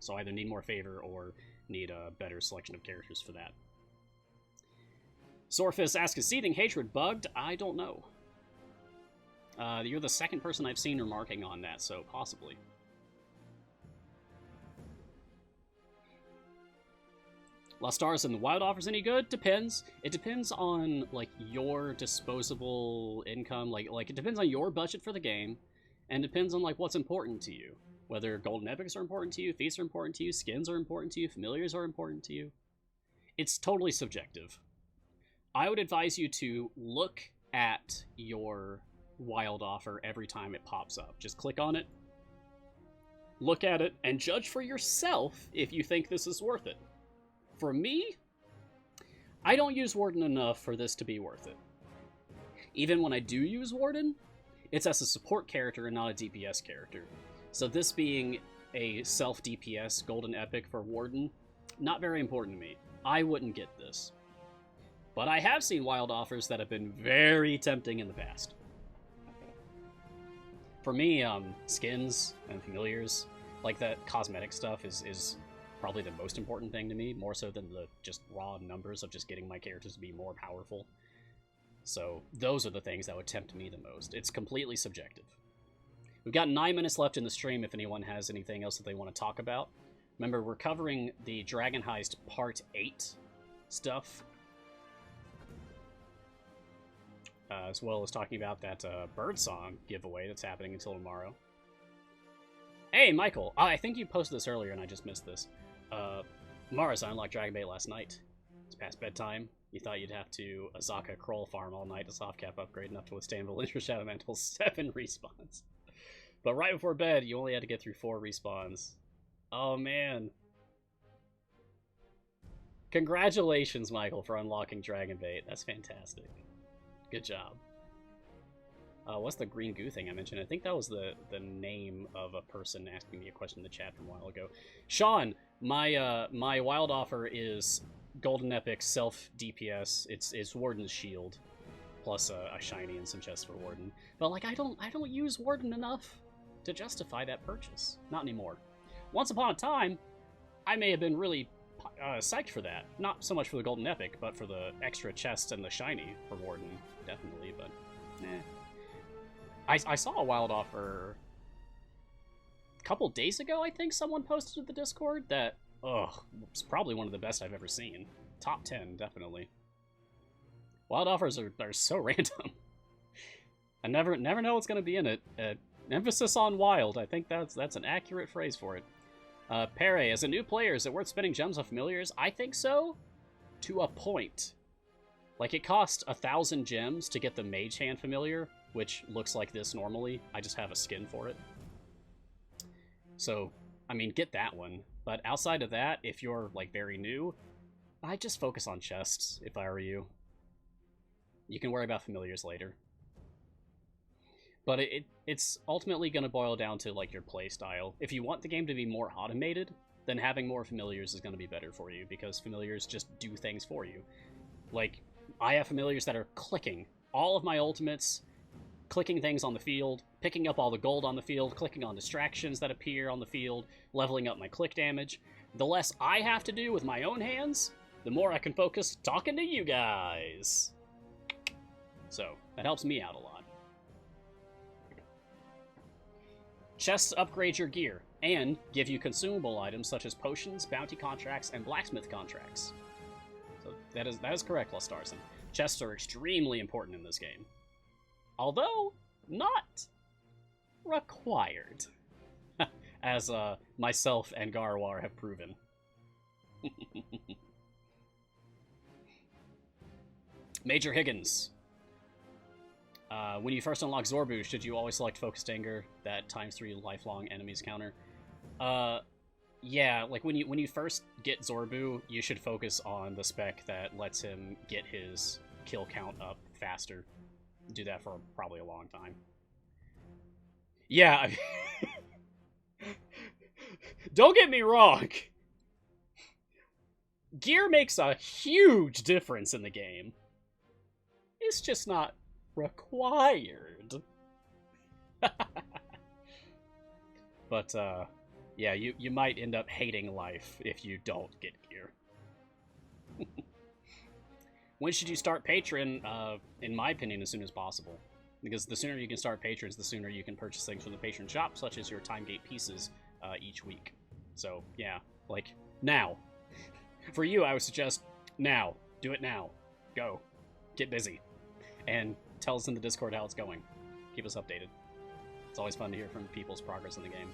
So I either need more favor or need a better selection of characters for that. Sorfis asks, is Seething Hatred bugged? I don't know. You're the second person I've seen remarking on that, so possibly. Lost Stars in the Wild offers any good? Depends. It depends on, like, your disposable income. Like it depends on your budget for the game, and depends on, like, what's important to you. Whether Golden Epics are important to you, Feasts are important to you, Skins are important to you, Familiars are important to you. It's totally subjective. I would advise you to look at your Wild offer every time it pops up. Just click on it, look at it, and judge for yourself if you think this is worth it. For me, I don't use Warden enough for this to be worth it. Even when I do use Warden, it's as a support character and not a DPS character. So this being a self-DPS golden epic for Warden, not very important to me. I wouldn't get this. But I have seen wild offers that have been very tempting in the past. For me, skins and familiars, like that cosmetic stuff is probably the most important thing to me, more so than the just raw numbers of just getting my characters to be more powerful. So those are the things that would tempt me the most. It's completely subjective. We've got 9 minutes left in the stream if anyone has anything else that they want to talk about. Remember, we're covering the Dragon Heist Part 8 stuff. As well as talking about that Birdsong giveaway that's happening until tomorrow. Hey, Michael! I think you posted this earlier and I just missed this. Mars, I unlocked Dragon Bait last night. It's past bedtime. You thought you'd have to Azaka Kroll farm all night to soft cap upgrade enough to withstand Valentia Shadow Mantle's 7 respawns. But right before bed, you only had to get through 4 respawns. Oh, man. Congratulations, Michael, for unlocking Dragon Bait. That's fantastic. Good job. What's the green goo thing I mentioned? I think that was the name of a person asking me a question in the chat from a while ago. Sean, my wild offer is Golden Epic self DPS. It's Warden's Shield, plus a shiny and some chests for Warden. But like I don't use Warden enough to justify that purchase. Not anymore. Once upon a time, I may have been really psyched for that. Not so much for the Golden Epic, but for the extra chest and the shiny for Warden, definitely. But I saw a wild offer a couple days ago, I think someone posted to the Discord that, it's probably one of the best I've ever seen. Top 10, definitely. Wild offers are so random. I never know what's going to be in it. Emphasis on wild, I think that's an accurate phrase for it. Pere, as a new player, is it worth spending gems on familiars? I think so, to a point. Like, it costs 1,000 gems to get the Mage Hand familiar, which looks like this normally. I just have a skin for it. So, I mean, get that one. But outside of that, if you're, like, very new, I'd just focus on chests, if I were you. You can worry about familiars later. But it's ultimately going to boil down to, like, your playstyle. If you want the game to be more automated, then having more familiars is going to be better for you, because familiars just do things for you. Like, I have familiars that are clicking all of my ultimates, clicking things on the field, picking up all the gold on the field, clicking on distractions that appear on the field, leveling up my click damage. The less I have to do with my own hands, the more I can focus talking to you guys. So, that helps me out a lot. Chests upgrade your gear, and give you consumable items such as potions, bounty contracts, and blacksmith contracts. So that is correct, Lustarson. Chests are extremely important in this game. Although, not required. As myself and Garwar have proven. Major Higgins. When you first unlock Zorbu, should you always select Focused Anger, that ×3 lifelong enemies counter? Yeah, like when you first get Zorbu, you should focus on the spec that lets him get his kill count up faster. Do that for probably a long time. Yeah, don't get me wrong. Gear makes a huge difference in the game. It's just not required. But, yeah, you might end up hating life if you don't get gear. When should you start Patron? In my opinion, as soon as possible. Because the sooner you can start Patrons, the sooner you can purchase things from the Patron shop, such as your Time Gate pieces, each week. So, yeah, like, now. For you, I would suggest now. Do it now. Go. Get busy. And tell us in the Discord how it's going. Keep us updated. It's always fun to hear from people's progress in the game.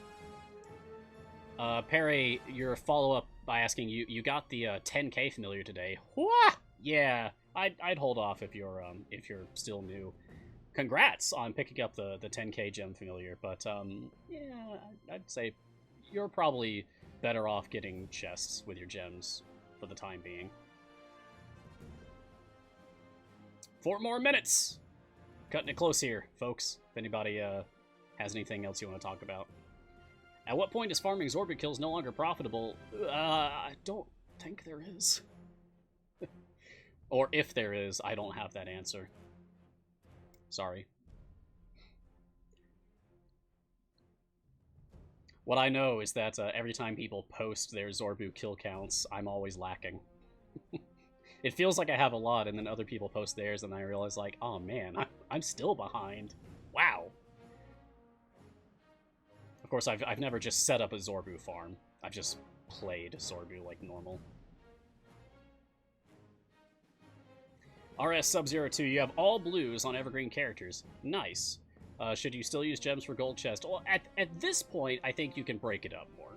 Perry, your follow-up by asking, you got the 10k familiar today. Wah! Yeah, I'd hold off if you're still new. Congrats on picking up the 10k gem familiar, but yeah, I'd say you're probably better off getting chests with your gems for the time being. 4 more minutes! Cutting it close here, folks. If anybody has anything else you want to talk about. At what point is farming Zorbu kills no longer profitable? I don't think there is. Or if there is, I don't have that answer. Sorry. What I know is that every time people post their Zorbu kill counts, I'm always lacking. It feels like I have a lot, and then other people post theirs, and I realize, like, oh man, I'm still behind. Wow. Of course, I've never just set up a Zorbu farm. I've just played Zorbu like normal. RS Sub-02, you have all blues on evergreen characters. Nice. Should you still use gems for gold chest? Well, at this point, I think you can break it up more.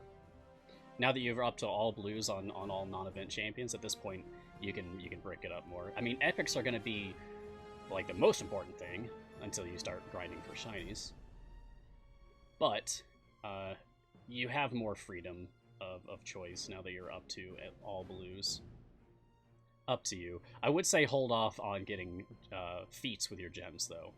Now that you're up to all blues on all non-event champions, at this point, you can break it up more. I mean, epics are going to be, like, the most important thing until you start grinding for shinies. But, you have more freedom of choice now that you're up to all blues. Up to you. I would say hold off on getting feats with your gems, though.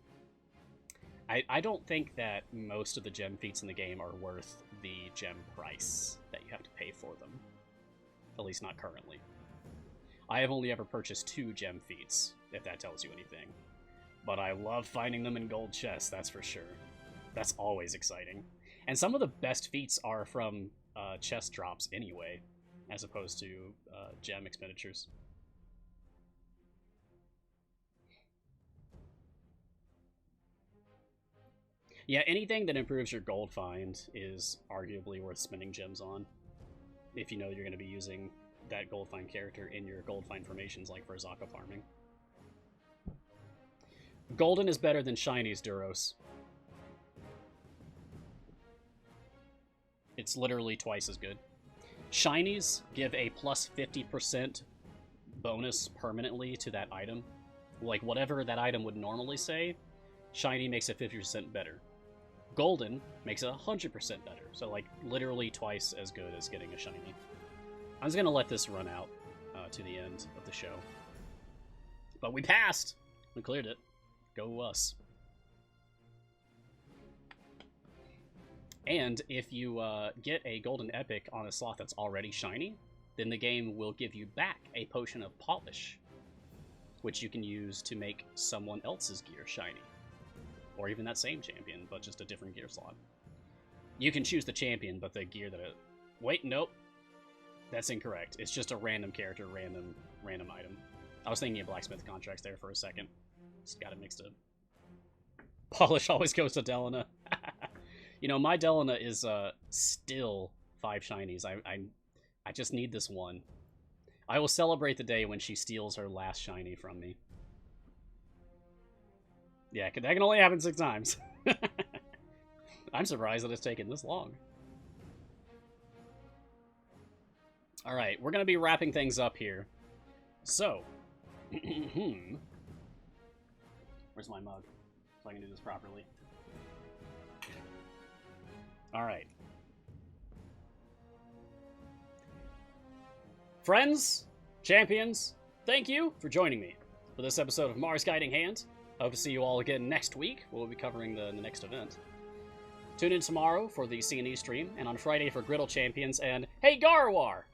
I don't think that most of the gem feats in the game are worth the gem price that you have to pay for them. At least not currently. I have only ever purchased 2 gem feats, if that tells you anything. But I love finding them in gold chests, that's for sure. That's always exciting. And some of the best feats are from chest drops anyway, as opposed to gem expenditures. Yeah, anything that improves your gold find is arguably worth spending gems on. If you know you're going to be using that gold find character in your gold find formations, like for Azaka farming. Golden is better than shinies, Duros. It's literally twice as good. Shinies give a plus 50% bonus permanently to that item. Like, whatever that item would normally say, shiny makes it 50% better. Golden makes it 100% better. So, like, literally twice as good as getting a shiny. I'm just going to let this run out to the end of the show. But we passed! We cleared it. Go us. And if you get a golden epic on a slot that's already shiny, then the game will give you back a potion of polish, which you can use to make someone else's gear shiny. Or even that same champion, but just a different gear slot. You can choose the champion, but the gear that it... Wait, nope. That's incorrect. It's just a random character, random item. I was thinking of blacksmith contracts there for a second. Just got it mixed up. Polish always goes to Delana. You know, my Delana is still 5 shinies. I just need this one. I will celebrate the day when she steals her last shiny from me. Yeah, that can only happen 6 times. I'm surprised that it's taken this long. Alright, we're going to be wrapping things up here. So, where's my mug? So I can do this properly. Alright. Friends, champions, thank you for joining me for this episode of Mars Guiding Hand. I hope to see you all again next week. We'll be covering the next event. Tune in tomorrow for the C&E stream, and on Friday for Griddle Champions, and hey Garwar!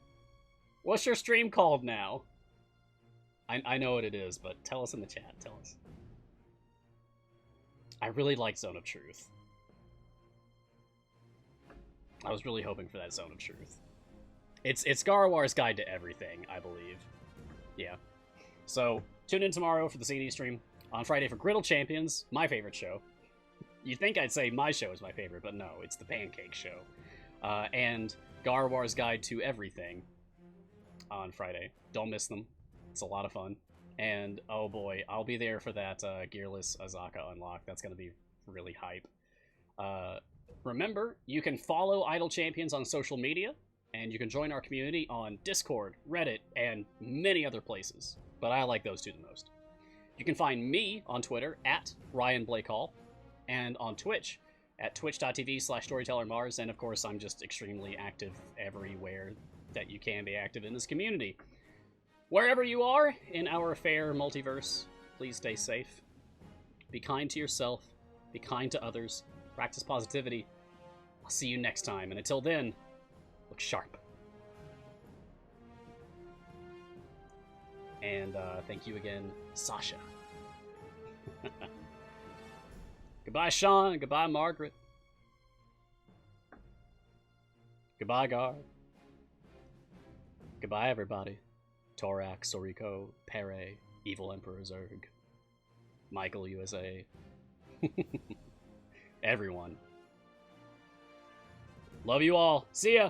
What's your stream called now? I know what it is, but tell us in the chat, tell us. I really like Zone of Truth. I was really hoping for that Zone of Truth. It's Garwar's Guide to Everything, I believe. Yeah. So, tune in tomorrow for the C&E stream. On Friday for Griddle Champions, my favorite show. You'd think I'd say my show is my favorite, but no, it's the Pancake Show. And Garwar's Guide to Everything on Friday. Don't miss them. It's a lot of fun. And, oh boy, I'll be there for that Gearless Azaka unlock. That's going to be really hype. Remember, you can follow Idle Champions on social media, and you can join our community on Discord, Reddit, and many other places. But I like those two the most. You can find me on Twitter at Ryan Blake Hall, and on Twitch at twitch.tv/Storyteller Mars, and of course I'm just extremely active everywhere that you can be active in this community. Wherever you are in our fair multiverse, please stay safe. Be kind to yourself, be kind to others, practice positivity. I'll see you next time, and until then, look sharp. And thank you again, Sasha. Goodbye, Sean. Goodbye, Margaret. Goodbye, Guard. Goodbye, everybody. Torak, Soriko, Pere, Evil Emperor Zerg, Michael USA. Everyone. Love you all. See ya!